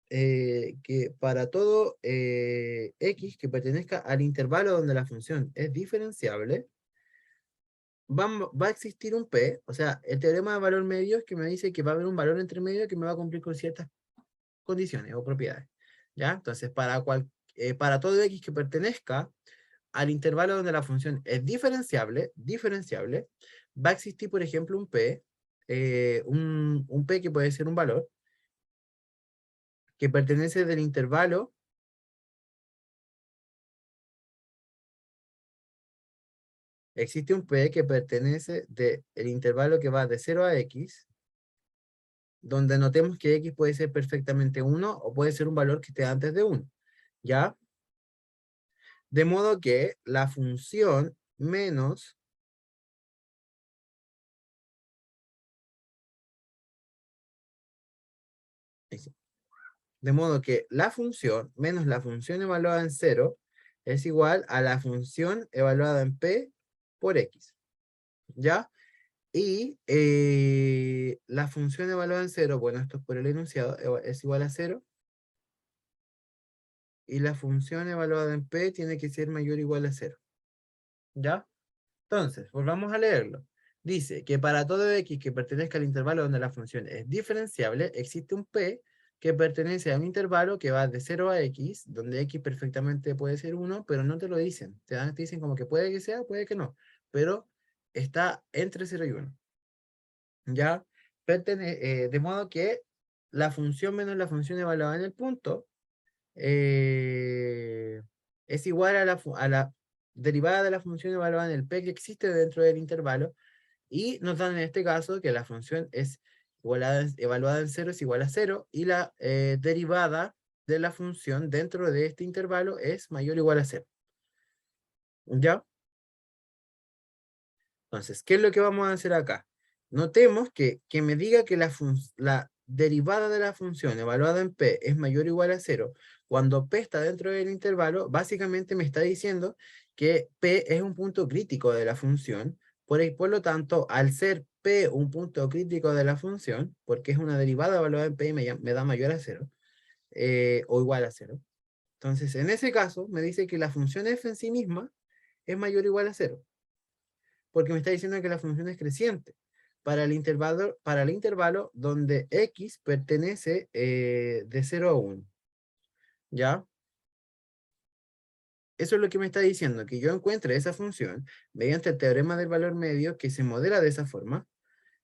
que para todo x que pertenezca al intervalo donde la función es diferenciable, va a existir un p, o sea, el teorema del valor medio es que me dice que va a haber un valor entre medio que me va a cumplir con ciertas condiciones o propiedades. ¿Ya? Entonces, para todo x que pertenezca al intervalo donde la función es diferenciable, va a existir, por ejemplo, un p, un p que puede ser un valor, que pertenece del intervalo existe un p que pertenece del intervalo que va de 0 a x, donde notemos que x puede ser perfectamente 1 o puede ser un valor que esté antes de 1, ¿ya? De modo que la función menos de modo que la función menos la función evaluada en 0 es igual a la función evaluada en P por X. ¿Ya? Y la función evaluada en 0, bueno, esto es por el enunciado, es igual a 0. Y la función evaluada en P tiene que ser mayor o igual a 0. ¿Ya? Entonces, volvamos a leerlo. Dice que para todo X que pertenezca al intervalo donde la función es diferenciable, existe un P que pertenece a un intervalo que va de 0 a X, donde X perfectamente puede ser 1, pero no te lo dicen. Te dicen como que puede que sea, puede que no. Pero está entre 0 y 1. ¿Ya? De modo que la función menos la función evaluada en el punto es igual a la derivada de la función evaluada en el P que existe dentro del intervalo, y nos dan en este caso que la función es evaluada en 0 es igual a 0, y la derivada de la función dentro de este intervalo es mayor o igual a 0. ¿Ya? Entonces, ¿qué es lo que vamos a hacer acá? Notemos que me diga que la derivada de la función evaluada en P es mayor o igual a 0, cuando P está dentro del intervalo, básicamente me está diciendo que P es un punto crítico de la función, por lo tanto, al ser P un punto crítico de la función, porque es una derivada evaluada en P y me da mayor a 0, o igual a 0, entonces en ese caso me dice que la función f en sí misma es mayor o igual a 0. Porque me está diciendo que la función es creciente para el intervalo donde x pertenece de 0 a 1. ¿Ya? Eso es lo que me está diciendo, que yo encuentre esa función mediante el teorema del valor medio que se modela de esa forma.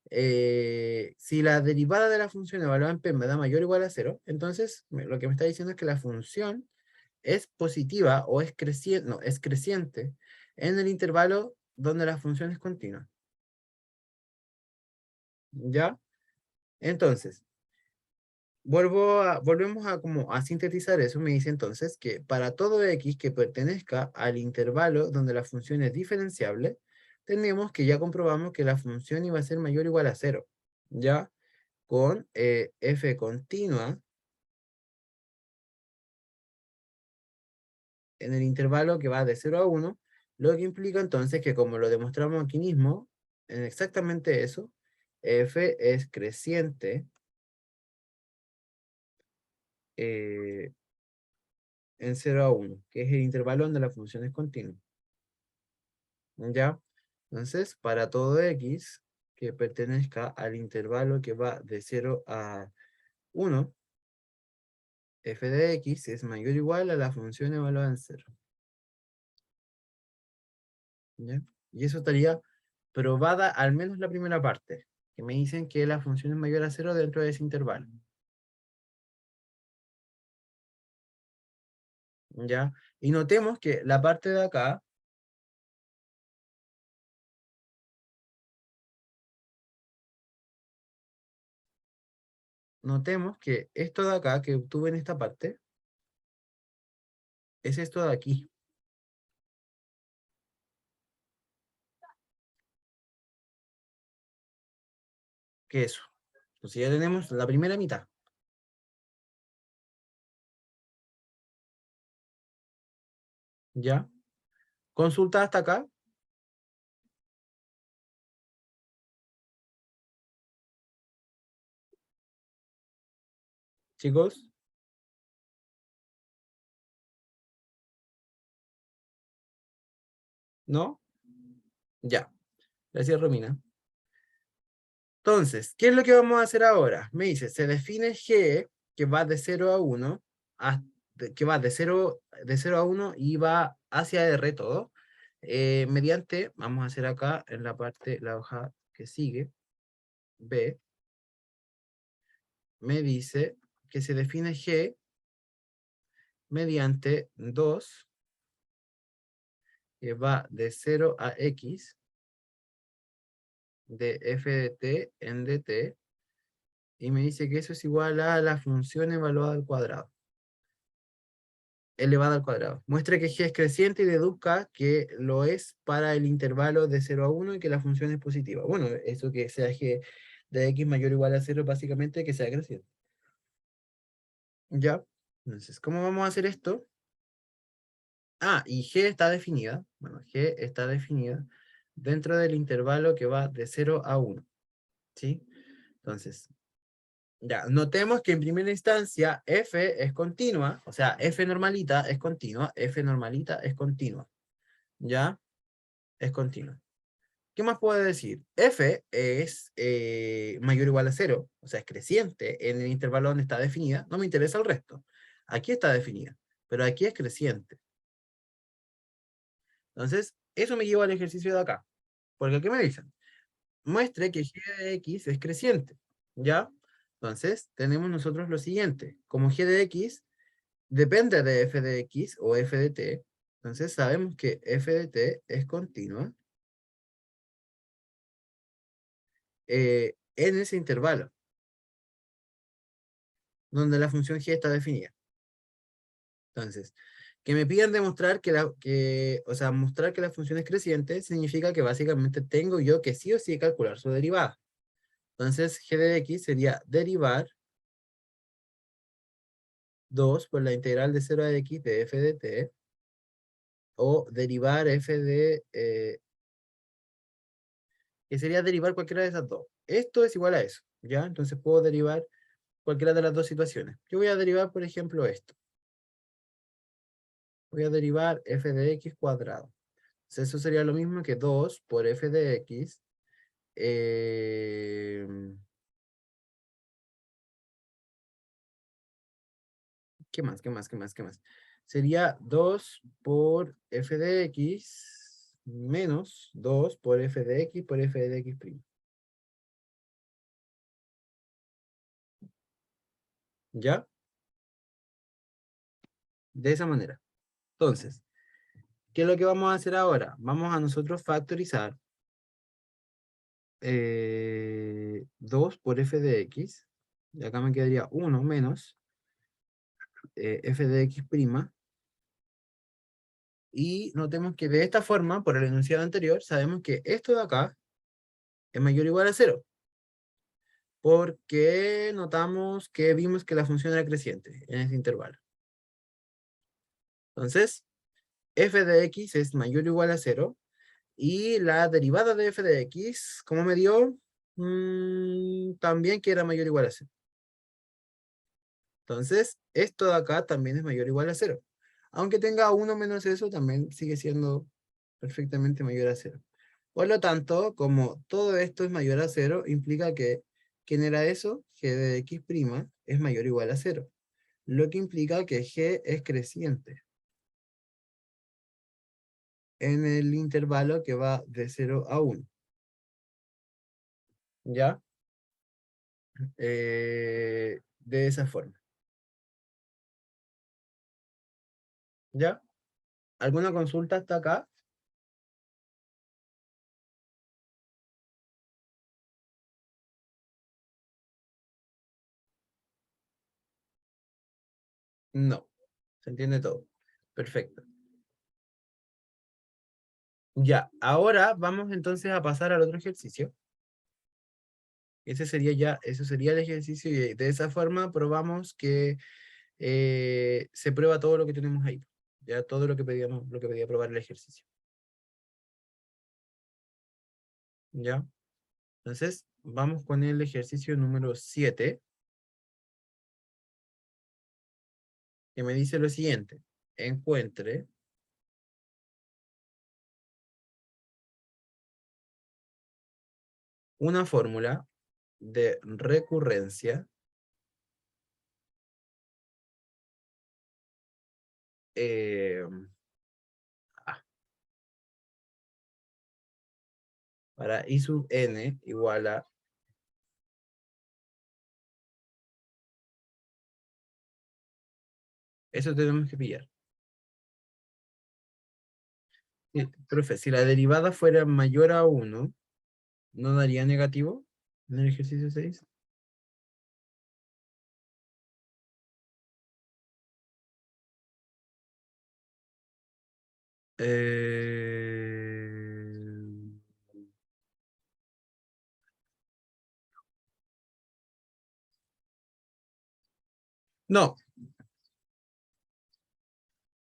Si la derivada de la función evaluada en P me da mayor o igual a 0, entonces lo que me está diciendo es que la función es positiva o es creciente, no, es creciente en el intervalo donde la función es continua. ¿Ya? Entonces, volvemos a sintetizar eso. Me dice entonces que para todo x que pertenezca al intervalo donde la función es diferenciable, tenemos que ya comprobamos que la función iba a ser mayor o igual a 0. ¿Ya? Con f continua en el intervalo que va de 0 a 1, lo que implica entonces que, como lo demostramos aquí mismo, en exactamente eso, f es creciente en 0 a 1, que es el intervalo donde la función es continua. ¿Ya? Entonces, para todo x que pertenezca al intervalo que va de 0 a 1, f de x es mayor o igual a la función evaluada en 0. ¿Ya? Y eso estaría probada al menos la primera parte, que me dicen que la función es mayor a 0 dentro de ese intervalo. ¿Ya? Y notemos que la parte de acá, notemos que esto de acá que obtuve en esta parte, es esto de aquí, que eso. Entonces ya tenemos la primera mitad. ¿Ya? Consulta hasta acá, chicos. ¿No? Ya. Gracias, Romina. Entonces, ¿qué es lo que vamos a hacer ahora? Me dice, se define G, que va de 0 a 1, que va de 0 a 1 y va hacia R todo, mediante, vamos a hacer acá en la parte, la hoja que sigue, B, me dice que se define G mediante 2, que va de 0 a X, de f de t en dt, y me dice que eso es igual a la función evaluada al cuadrado, elevada al cuadrado. Muestre que g es creciente y deduzca que lo es para el intervalo de 0 a 1 y que la función es positiva. Bueno, eso que sea g de x mayor o igual a 0, básicamente que sea creciente. ¿Ya? Entonces, ¿cómo vamos a hacer esto? Ah, y G está definida. Bueno, G está definida dentro del intervalo que va de 0 a 1. ¿Sí? Entonces, ya, notemos que en primera instancia F es continua, o sea, F normalita es continua, F normalita es continua. ¿Ya? Es continua. ¿Qué más puedo decir? F es mayor o igual a 0, o sea, es creciente en el intervalo donde está definida. No me interesa el resto. Aquí está definida, pero aquí es creciente. Entonces, eso me lleva al ejercicio de acá. Porque ¿qué me dicen? Muestre que g de x es creciente. ¿Ya? Entonces, tenemos nosotros lo siguiente. Como g de x depende de f de x o f de t, entonces sabemos que f de t es continua en ese intervalo, donde la función g está definida. Entonces, que me pidan demostrar o sea, mostrar que la función es creciente, significa que básicamente tengo yo que sí o sí calcular su derivada. Entonces, g de x sería derivar 2 por la integral de 0 a x de f de t, o derivar f de, que sería derivar cualquiera de esas dos. Esto es igual a eso, ¿ya? Entonces puedo derivar cualquiera de las dos situaciones. Yo voy a derivar, por ejemplo, esto. Voy a derivar f de x cuadrado. Entonces eso sería lo mismo que 2 por f de x. eh, ¿Qué más? ¿Qué más? ¿Qué más? ¿Qué más? Sería 2 por f de x menos 2 por f de x por f de x primo. ¿Ya? De esa manera. Entonces, ¿qué es lo que vamos a hacer ahora? Vamos a nosotros factorizar 2 por f de x. Y acá me quedaría 1 menos f de x prima. Y notemos que de esta forma, por el enunciado anterior, sabemos que esto de acá es mayor o igual a 0. Porque notamos que vimos que la función era creciente en este intervalo. Entonces, f de x es mayor o igual a 0. Y la derivada de f de x, ¿cómo me dio? También que era mayor o igual a 0. Entonces, esto de acá también es mayor o igual a 0. Aunque tenga 1 menos eso, también sigue siendo perfectamente mayor a 0. Por lo tanto, como todo esto es mayor a 0, implica que, ¿quién era eso? G de x' es mayor o igual a 0. Lo que implica que G es creciente en el intervalo que va de 0 a 1. ¿Ya? De esa forma. ¿Ya? ¿Alguna consulta hasta acá? No. ¿Se entiende todo? Perfecto. Ya, ahora vamos entonces a pasar al otro ejercicio. Ese sería el ejercicio y de esa forma probamos que se prueba todo lo que tenemos ahí. Ya todo lo que pedíamos, lo que pedía probar el ejercicio. ¿Ya? Entonces, vamos con el ejercicio número 7, que me dice lo siguiente. Encuentre una fórmula de recurrencia eh, ah, para I sub n igual a, eso tenemos que pillar. Sí, profe, si la derivada fuera mayor a 1, ¿no daría negativo en el ejercicio 6? Eh, No,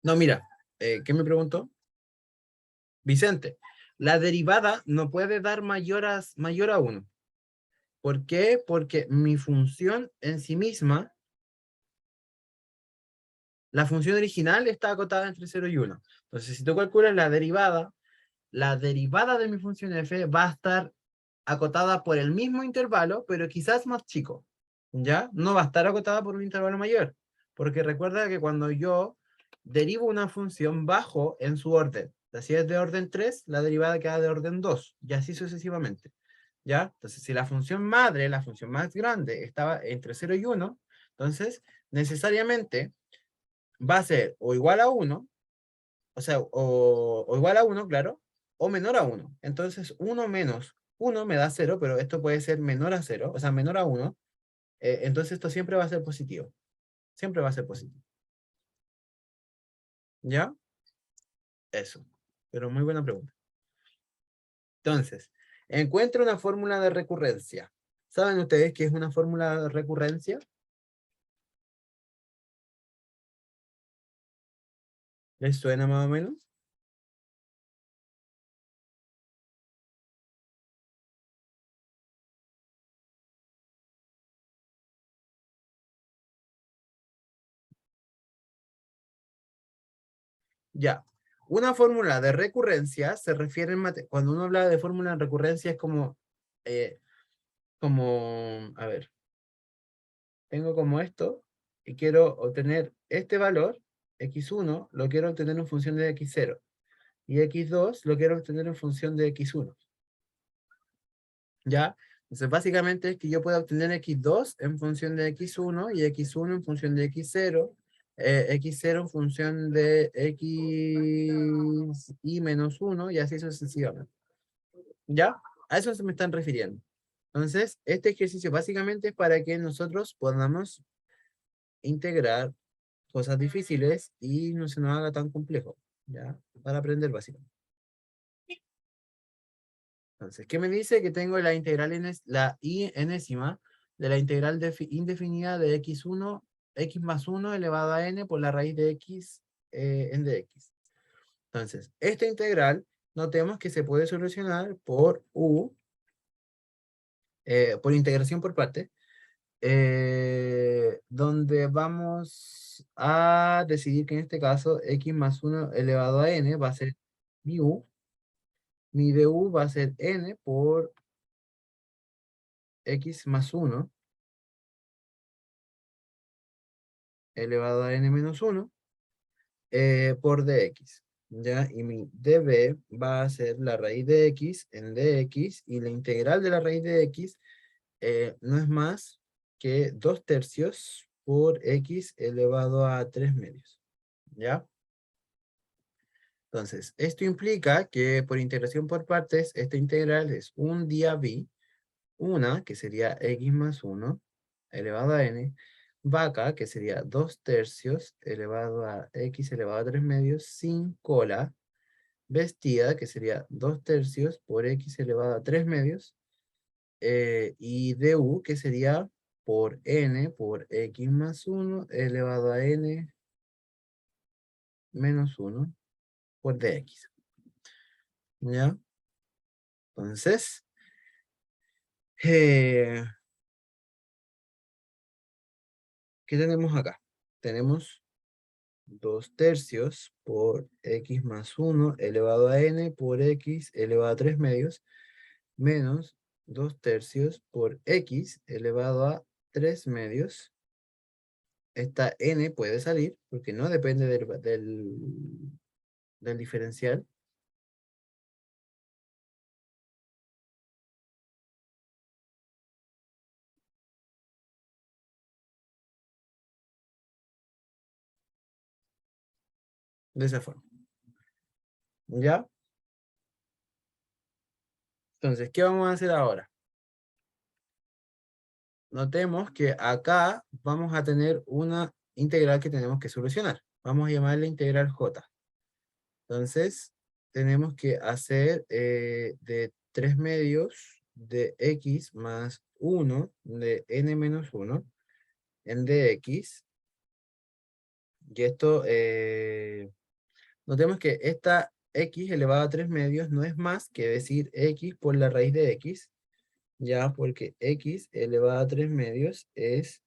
no, mira. ¿Qué me preguntó? Vicente, la derivada no puede dar mayor a 1. ¿Por qué? Porque mi función en sí misma, la función original está acotada entre 0 y 1. Entonces, si tú calculas la derivada de mi función f va a estar acotada por el mismo intervalo, pero quizás más chico. ¿Ya? No va a estar acotada por un intervalo mayor. Porque recuerda que cuando yo derivo una función bajo en su orden, si es de orden 3, la derivada queda de orden 2, y así sucesivamente. ¿Ya? Entonces, si la función madre, la función más grande, estaba entre 0 y 1, entonces, necesariamente va a ser o igual a 1, o sea, o igual a 1, claro, o menor a 1. Entonces, 1 menos 1 me da 0, pero esto puede ser menor a 0, o sea, menor a 1. Entonces, esto siempre va a ser positivo. Siempre va a ser positivo. ¿Ya? Eso. Pero muy buena pregunta. Entonces, encuentra una fórmula de recurrencia. ¿Saben ustedes qué es una fórmula de recurrencia? ¿Les suena más o menos? Ya. Una fórmula de recurrencia se refiere cuando uno habla de fórmula de recurrencia es eh, a ver, tengo como esto y quiero obtener este valor, x1, lo quiero obtener en función de x0 y x2 lo quiero obtener en función de x1. ¿Ya? Entonces básicamente es que yo puedo obtener x2 en función de x1 y x1 en función de x0, x0 en función de x y menos 1 y así sucesivamente. ¿Ya? A eso se me están refiriendo. Entonces, este ejercicio básicamente es para que nosotros podamos integrar cosas difíciles y no se nos haga tan complejo, ¿ya? Para aprender básicamente. Entonces, ¿qué me dice? Que tengo la integral, la i enésima de la integral indefinida de x1, x más 1 elevado a n por la raíz de x en dx. Entonces, esta integral, notemos que se puede solucionar por por integración por parte, donde vamos a decidir que en este caso x más 1 elevado a n va a ser mi u, mi du va a ser n por x más 1 elevado a n menos 1 por dx. ¿Ya? Y mi db va a ser la raíz de x en dx, y la integral de la raíz de x no es más que 2 tercios por x elevado a 3 medios. ¿Ya? Entonces, esto implica que por integración por partes, esta integral es un día b, una, que sería x más 1, elevado a n, vaca, que sería 2 tercios, elevado a x elevado a 3 medios, sin cola, vestida, que sería 2 tercios por x elevado a 3 medios, y du, que sería por n por x más 1 elevado a n menos 1 por dx. ¿Ya? Entonces, ¿qué tenemos acá? Tenemos 2 tercios por x más 1 elevado a n por x elevado a 3 medios, menos 2 tercios por x elevado a 3 medios. Esta n puede salir porque no depende del diferencial. De esa forma. ¿Ya? Entonces, ¿qué vamos a hacer ahora? Notemos que acá vamos a tener una integral que tenemos que solucionar. Vamos a llamarla integral j. Entonces, tenemos que hacer de 3 medios de x más 1 de n menos 1 en dx. Y esto Notemos que esta x elevado a 3 medios no es más que decir x por la raíz de x, ya, porque x elevado a 3 medios es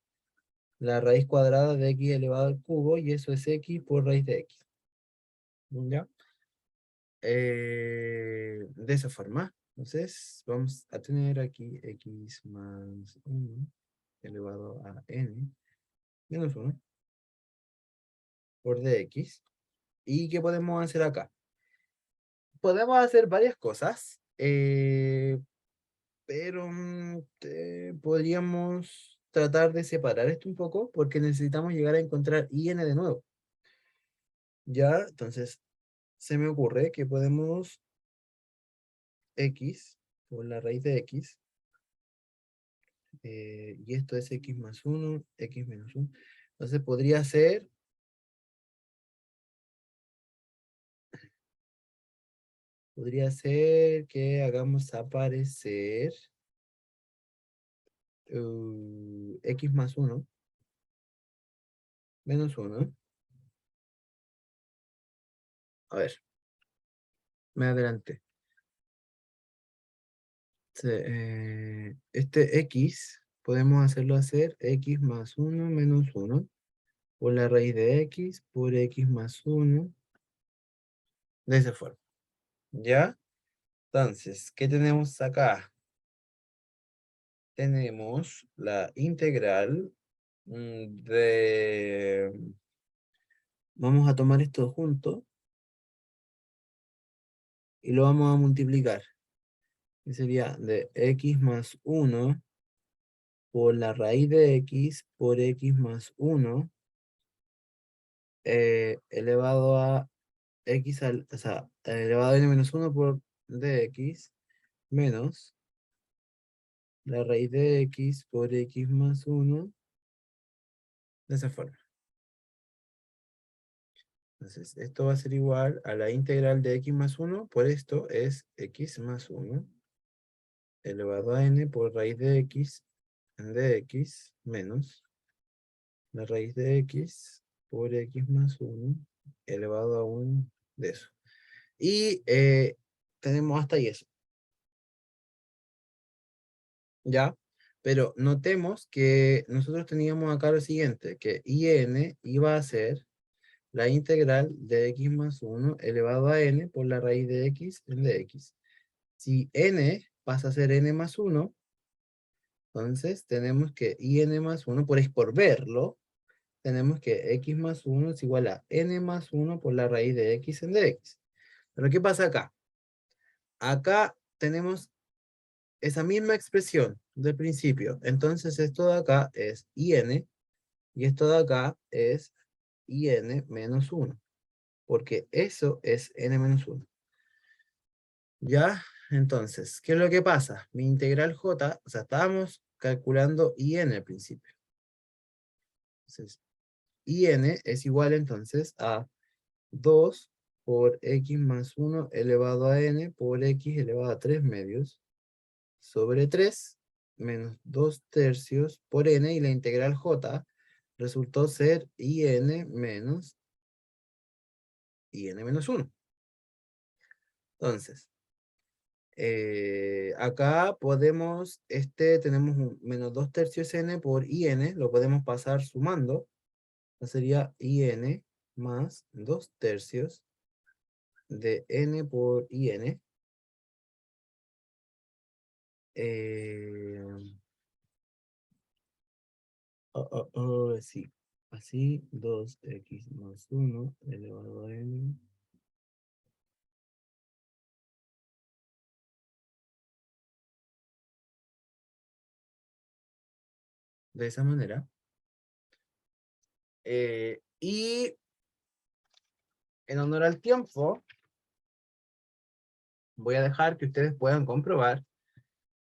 la raíz cuadrada de x elevado al cubo, y eso es x por raíz de x. ¿Ya? De esa forma. Entonces, vamos a tener aquí x más 1 elevado a n menos 1 por dx. ¿Y qué podemos hacer acá? Podemos hacer varias cosas, pero podríamos tratar de separar esto un poco porque necesitamos llegar a encontrar IN de nuevo. Ya, entonces se me ocurre que podemos x por la raíz de x, y esto es x más 1, x menos 1. Entonces podría ser que hagamos aparecer x más 1 menos 1. A ver, me adelanté. Este x podemos hacerlo hacer x más 1 menos 1 por la raíz de x por x más 1 de esa forma. ¿Ya? Entonces, ¿qué tenemos acá? Tenemos la integral de... Vamos a tomar esto junto y lo vamos a multiplicar. Que sería de x más 1 por la raíz de x por x más 1 elevado a x o sea, elevado a n menos 1 por dx menos la raíz de x por x más 1 de esa forma. Entonces, esto va a ser igual a la integral de x más 1 por esto es x más 1 elevado a n por raíz de x menos la raíz de x por x más 1 elevado a 1 de eso. Y tenemos hasta ahí eso. ¿Ya? Pero notemos que nosotros teníamos acá lo siguiente, que IN iba a ser la integral de x más 1 elevado a n por la raíz de x en dx. Si n pasa a ser n más 1, entonces tenemos que IN más 1, por verlo, tenemos que x más 1 es igual a n más 1 por la raíz de x en dx. Pero ¿qué pasa acá? Acá tenemos esa misma expresión del principio. Entonces esto de acá es IN y esto de acá es IN menos 1. Porque eso es n menos 1. ¿Ya? Entonces, ¿qué es lo que pasa? Mi integral j, o sea, estábamos calculando IN al principio. Entonces, IN es igual entonces a 2 por x más 1 elevado a n por x elevado a 3 medios sobre 3 menos 2 tercios por n, y la integral j resultó ser IN menos IN menos 1. Entonces, acá podemos, tenemos un menos 2 tercios n por IN, lo podemos pasar sumando. Sería IN más 2 tercios de n por IN. Sí. Así, 2x más 1 elevado a n. De esa manera. Y en honor al tiempo, voy a dejar que ustedes puedan comprobar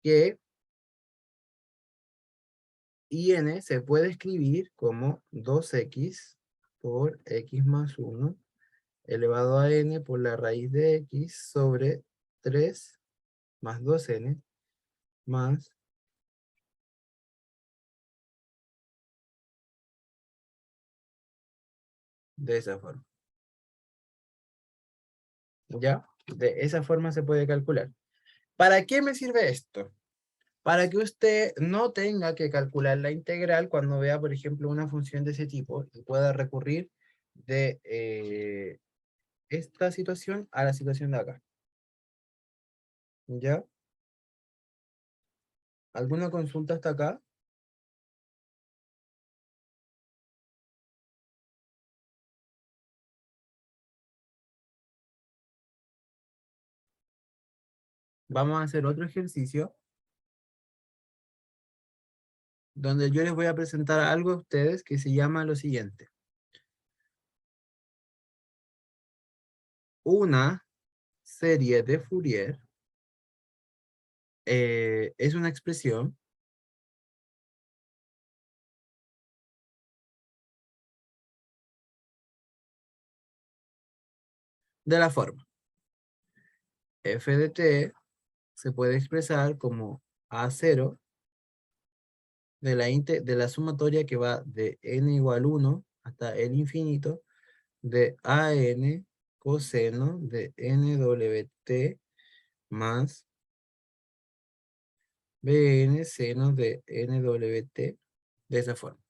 que IN se puede escribir como 2x por x más 1 elevado a n por la raíz de x sobre 3 más 2n más de esa forma. ¿Ya? De esa forma se puede calcular. ¿Para qué me sirve esto? Para que usted no tenga que calcular la integral cuando vea, por ejemplo, una función de ese tipo y pueda recurrir de esta situación a la situación de acá. ¿Ya? ¿Alguna consulta hasta acá? Vamos a hacer otro ejercicio donde yo les voy a presentar algo a ustedes que se llama lo siguiente. Una serie de Fourier es una expresión de la forma f de t se puede expresar como a0 de la sumatoria que va de n igual 1 hasta el infinito de an coseno de nwt más bn seno de nwt, de esa forma.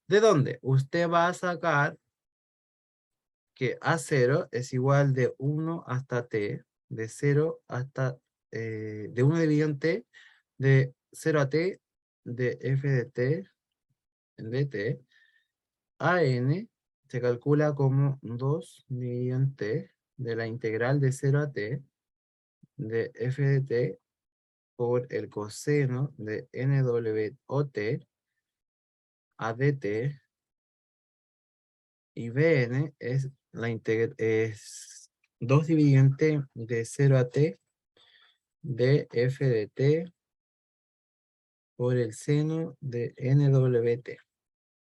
¿De dónde? Usted va a sacar que a0 es igual de 1 hasta t, de 0 hasta, de 1 dividido en t, de 0 a t, de f de t, de t, a n se calcula como 2 dividido en t, de la integral de 0 a t, de f de t, por el coseno de nwot a dt, y bn es es 2 dividido en t de 0 a t de f de t por el seno de nwt.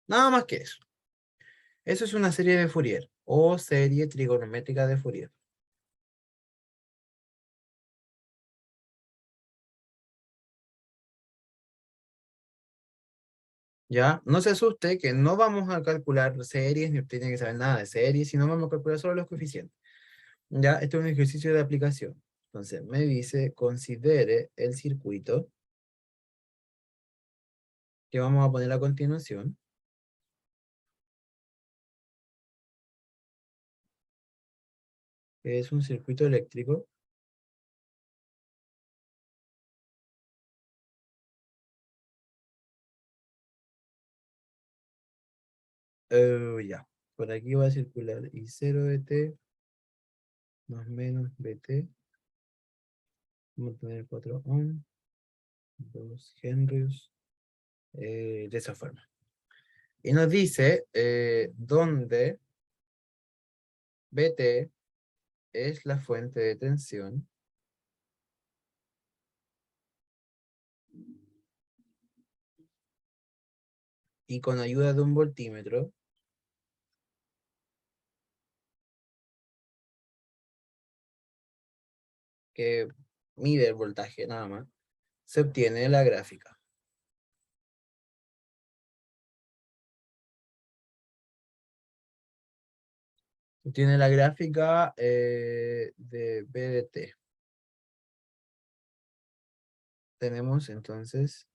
Nada más que eso. Eso es una serie de Fourier o serie trigonométrica de Fourier. ¿Ya? No se asuste que no vamos a calcular series, ni tiene que saber nada de series, sino vamos a calcular solo los coeficientes. ¿Ya? Este es un ejercicio de aplicación. Entonces, me dice, considere el circuito que vamos a poner a continuación. Que es un circuito eléctrico. Ya. Por aquí va a circular I0 de t más menos bt. Vamos a tener 4 ohm, 2 henrios, de esa forma. Y nos dice dónde bt es la fuente de tensión y con ayuda de un voltímetro que mide el voltaje nada más, se obtiene la gráfica. Se obtiene la gráfica de B de T. Tenemos entonces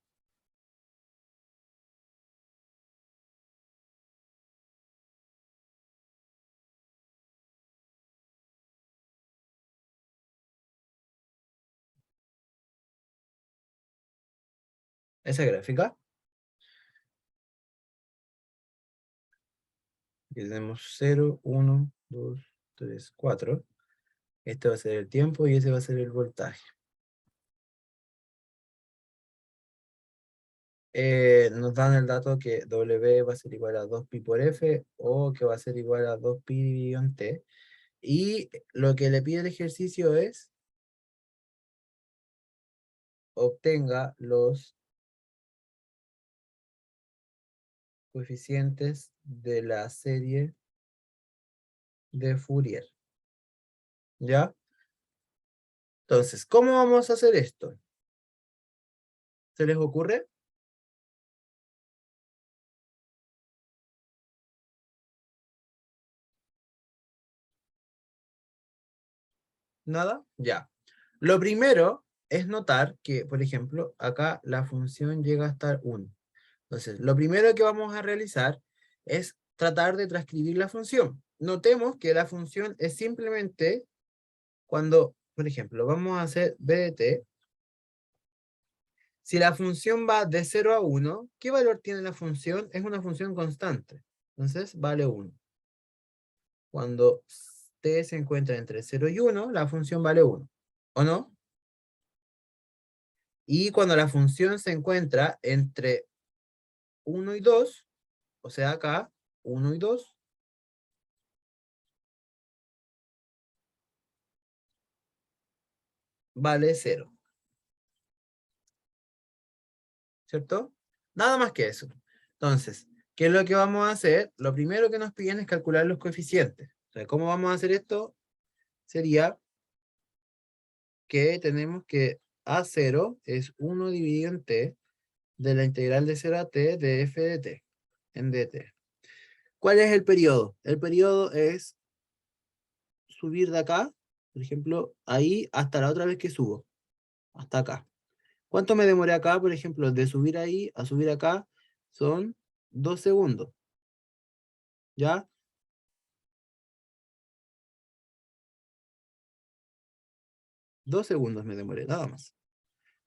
esa gráfica. Aquí tenemos 0, 1, 2, 3, 4. Este va a ser el tiempo y ese va a ser el voltaje. Nos dan el dato que W va a ser igual a 2pi por F o que va a ser igual a 2pi dividido en T. Y lo que le pide el ejercicio es obtenga los coeficientes de la serie de Fourier. ¿Ya? Entonces, ¿cómo vamos a hacer esto? ¿Se les ocurre? ¿Nada? Ya. Lo primero es notar que, por ejemplo, acá la función llega a estar 1. Entonces, lo primero que vamos a realizar es tratar de transcribir la función. Notemos que la función es simplemente cuando, por ejemplo, vamos a hacer b de t. Si la función va de 0 a 1, ¿qué valor tiene la función? Es una función constante. Entonces, vale 1. Cuando t se encuentra entre 0 y 1, la función vale 1. ¿O no? Y cuando la función se encuentra entre 1 y 2, o sea acá, 1 y 2, vale 0. ¿Cierto? Nada más que eso. Entonces, ¿qué es lo que vamos a hacer? Lo primero que nos piden es calcular los coeficientes. O sea, ¿cómo vamos a hacer esto? Sería que tenemos que A0 es 1 dividido en t de la integral de 0 a t de f de t en dt. ¿Cuál es el periodo? El periodo es subir de acá, por ejemplo, ahí hasta la otra vez que subo, hasta acá. ¿Cuánto me demoré acá, por ejemplo, de subir ahí a subir acá? Son 2 segundos, ¿ya? 2 segundos me demoré, nada más.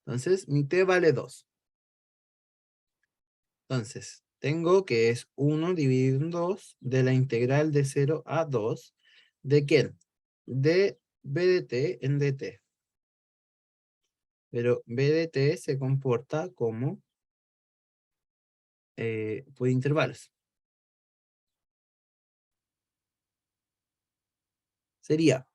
Entonces, mi t vale 2. Entonces, tengo que es 1 dividido en 2 de la integral de 0 a 2. ¿De quién? De b de t en dt. Pero b de t se comporta como por intervalos. Sería,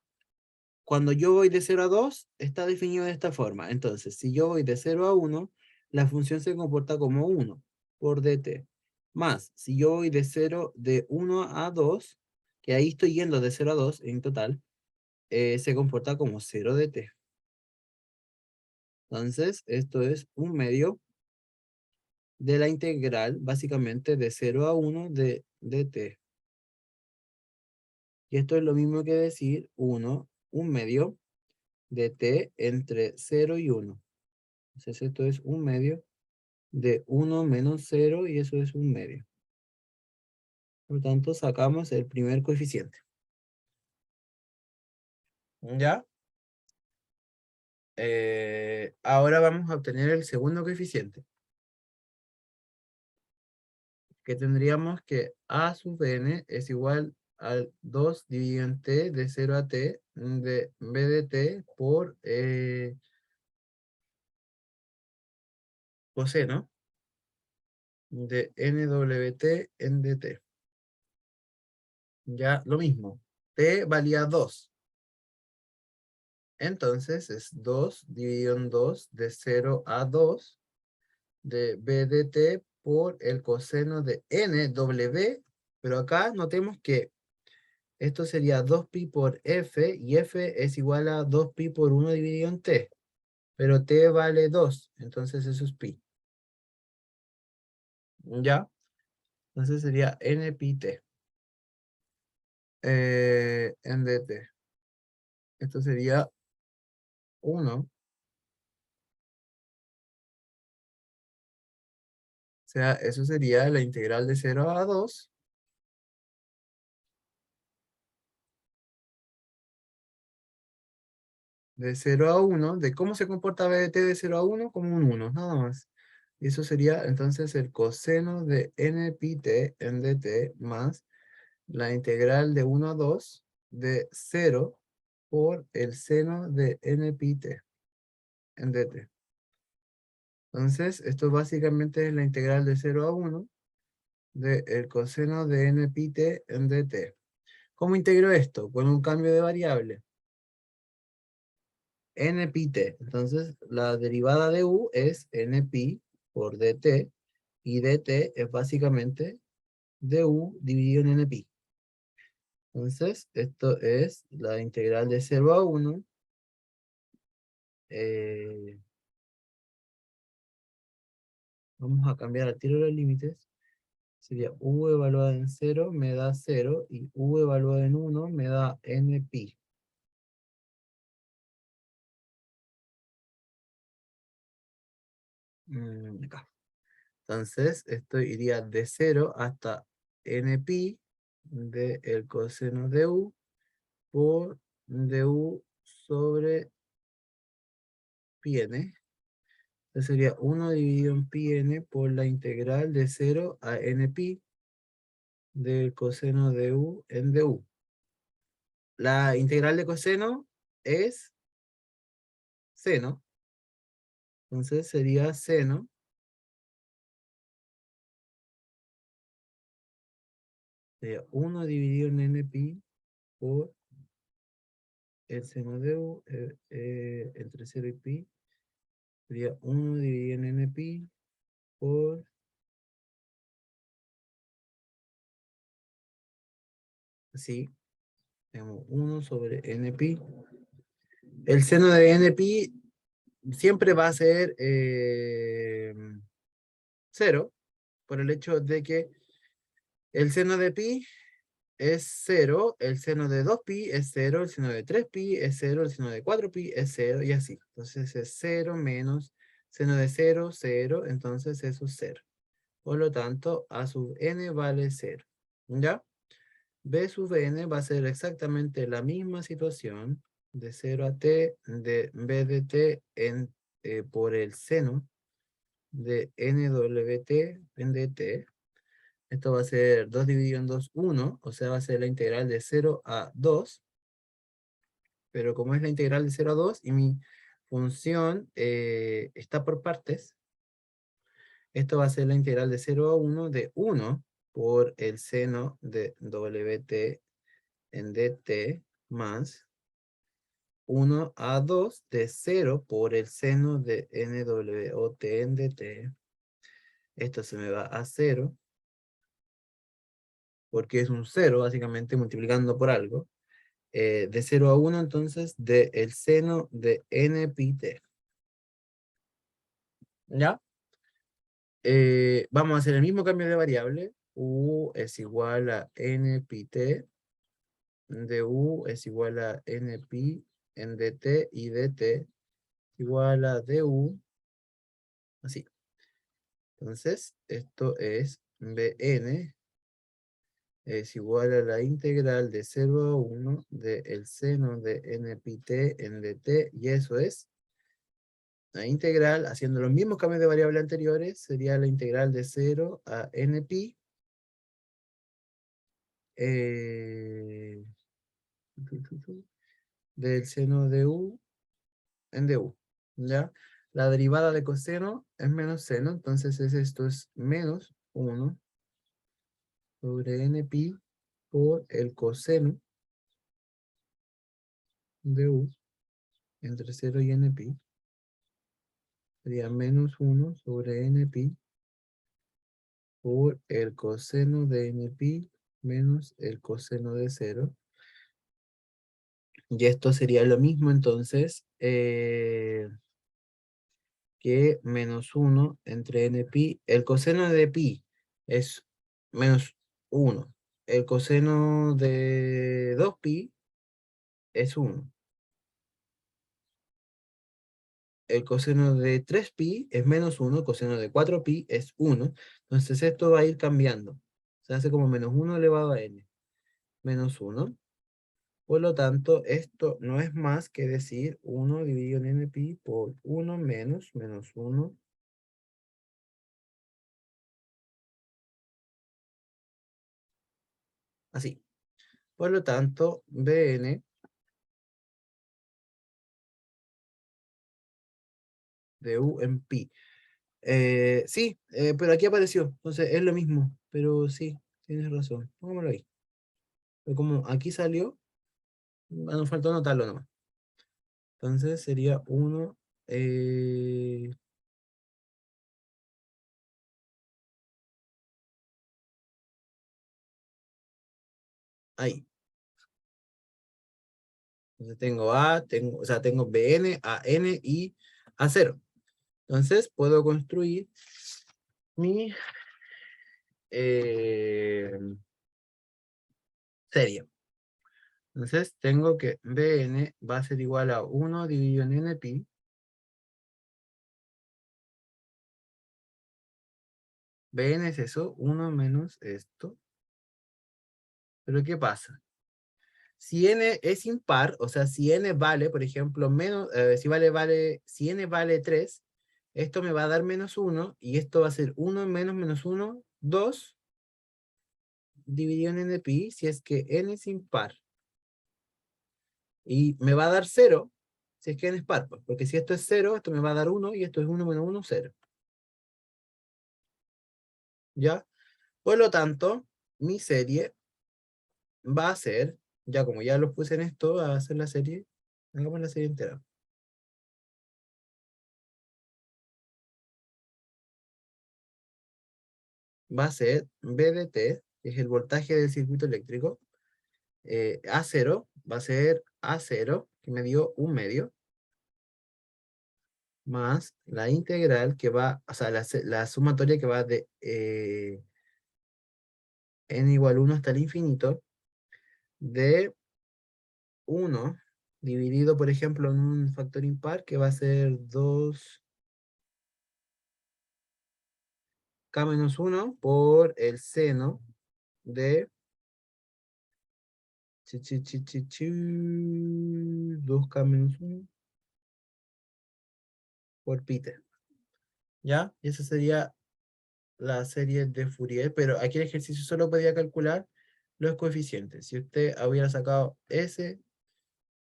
cuando yo voy de 0 a 2, está definido de esta forma. Entonces, si yo voy de 0 a 1, la función se comporta como 1 por dt. Más, si yo voy de 1 a 2, que ahí estoy yendo de 0 a 2 en total, se comporta como 0 dt. Entonces, esto es un medio de la integral, básicamente de 0 a 1 de dt. Y esto es lo mismo que decir un medio de t entre 0 y 1. Entonces esto es un medio de 1 menos 0 y eso es un medio. Por lo tanto, sacamos el primer coeficiente. ¿Ya? Ahora vamos a obtener el segundo coeficiente. Que tendríamos que a sub n es igual al 2 dividido en t de 0 a t de b de t por coseno de nwt en dt. Ya lo mismo. T valía 2. Entonces es 2 dividido en 2 de 0 a 2 de b de t por el coseno de nw. Pero acá notemos que esto sería 2pi por f, y f es igual a 2pi por 1 dividido en t. Pero t vale 2, entonces eso es pi. ¿Ya? Entonces sería n pi t en dt. Esto sería 1. O sea, eso sería la integral de 0 a 2 de 0 a 1, de cómo se comporta b de t de 0 a 1 como un 1, nada más. Y eso sería entonces el coseno de n pi t en dt más la integral de 1 a 2 de 0 por el seno de n pi t en dt. Entonces, esto básicamente es la integral de 0 a 1 del coseno de n pi t en dt. ¿Cómo integro esto? Con un cambio de variable. N pi t. Entonces, la derivada de u es n pi por dt, y dt es básicamente du dividido en n pi. Entonces, esto es la integral de 0 a 1. Vamos a cambiar al tiro los límites. Sería u evaluada en 0 me da 0, y u evaluada en 1 me da n pi. Acá. Entonces, esto iría de 0 hasta npi del coseno de u por du sobre pi n. Entonces sería 1 dividido en pi n por la integral de 0 a npi del coseno de u en du. La integral de coseno es seno. Entonces sería seno de 1 dividido en npi por el seno de u entre 0 y pi. Sería 1 dividido en npi por, así, tenemos 1 sobre npi. El seno de npi siempre va a ser 0, por el hecho de que el seno de pi es 0, el seno de 2pi es 0, el seno de 3pi es 0, el seno de 4pi es 0, y así. Entonces es 0 menos seno de 0, 0, entonces eso es 0. Por lo tanto, a sub n vale 0. ¿Ya? B sub n va a ser exactamente la misma situación de 0 a t de b de t por el seno de nwt en dt. Esto va a ser 2 dividido en 2, 1, o sea, va a ser la integral de 0 a 2, pero como es la integral de 0 a 2 y mi función está por partes, esto va a ser la integral de 0 a 1 de 1 por el seno de wt en dt más 1 a 2 de 0 por el seno de nwot en dt. Esto se me va a 0, porque es un 0, básicamente, multiplicando por algo. De 0 a 1, entonces, de el seno de n pi t. ¿Ya? Vamos a hacer el mismo cambio de variable. U es igual a n pi t, de u es igual a n pi en dt, y dt igual a du, así. Entonces, esto es bn es igual a la integral de 0 a 1 del seno de n pi t en dt, y eso es la integral, haciendo los mismos cambios de variable anteriores, sería la integral de 0 a n pi del seno de u en du, ¿ya? La derivada de coseno es menos seno, entonces esto es menos 1 sobre n pi por el coseno de u entre 0 y n pi. Sería menos 1 sobre n pi por el coseno de n pi menos el coseno de 0. Y esto sería lo mismo entonces que menos 1 entre n pi. El coseno de pi es menos 1. El coseno de 2pi es 1. El coseno de 3pi es menos 1. El coseno de 4pi es 1. Entonces esto va a ir cambiando. Se hace como menos 1 elevado a n. Menos 1. Por lo tanto, esto no es más que decir 1 dividido en n pi por 1 menos 1. Así. Por lo tanto, bn de u en pi. Sí, pero aquí apareció. Entonces es lo mismo. Pero sí, tienes razón. Pongámoslo ahí. Pero como aquí salió, nos faltó anotarlo nomás. Entonces sería 1. Ahí. Entonces tengo A, o sea, tengo Bn, An y A0. Entonces puedo construir mi serie. Entonces tengo que Bn va a ser igual a 1 dividido en n pi ¿Ven? Es eso, 1 menos esto. Pero ¿qué pasa? Si n es impar, o sea, si n vale, por ejemplo, menos, si n vale 3, esto me va a dar menos 1, y esto va a ser 1 menos menos 1, 2, dividido en n pi, si es que n es impar. Y me va a dar 0, si es que n es par, pues, porque si esto es 0, esto me va a dar 1, y esto es 1 menos 1, 0. ¿Ya? Por lo tanto, mi serie va a ser, ya como ya los puse en esto, va a ser la serie, hagamos la serie entera. Va a ser B de T, que es el voltaje del circuito eléctrico. A0 va a ser A0, que me dio 1/2, más la integral que va, o sea, la sumatoria que va de n igual 1 hasta el infinito, de 1 dividido, por ejemplo, en un factor impar, que va a ser 2k menos 1 por el seno de 2k menos 1 por pi t. ¿Ya? Y esa sería la serie de Fourier, pero aquí el ejercicio solo podía calcular los coeficientes. Si usted hubiera sacado S,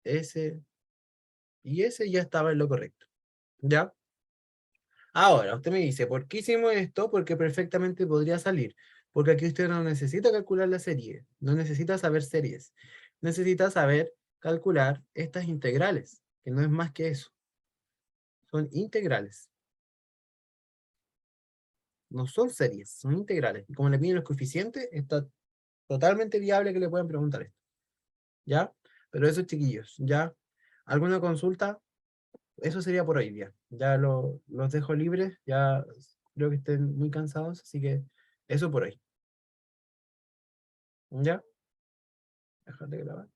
S y S, ya estaba en lo correcto. ¿Ya? Ahora, usted me dice, ¿por qué hicimos esto? Porque perfectamente podría salir. Porque aquí usted no necesita calcular la serie, no necesita saber series. Necesita saber calcular estas integrales, que no es más que eso. Son integrales. No son series, son integrales. Y como le piden los coeficientes, está totalmente viable que le puedan preguntar esto. ¿Ya? Pero eso, chiquillos, ¿ya? ¿Alguna consulta? Eso sería por hoy día. Ya los dejo libres, ya creo que estén muy cansados, así que eso por hoy. ¿Ya? Déjate grabar.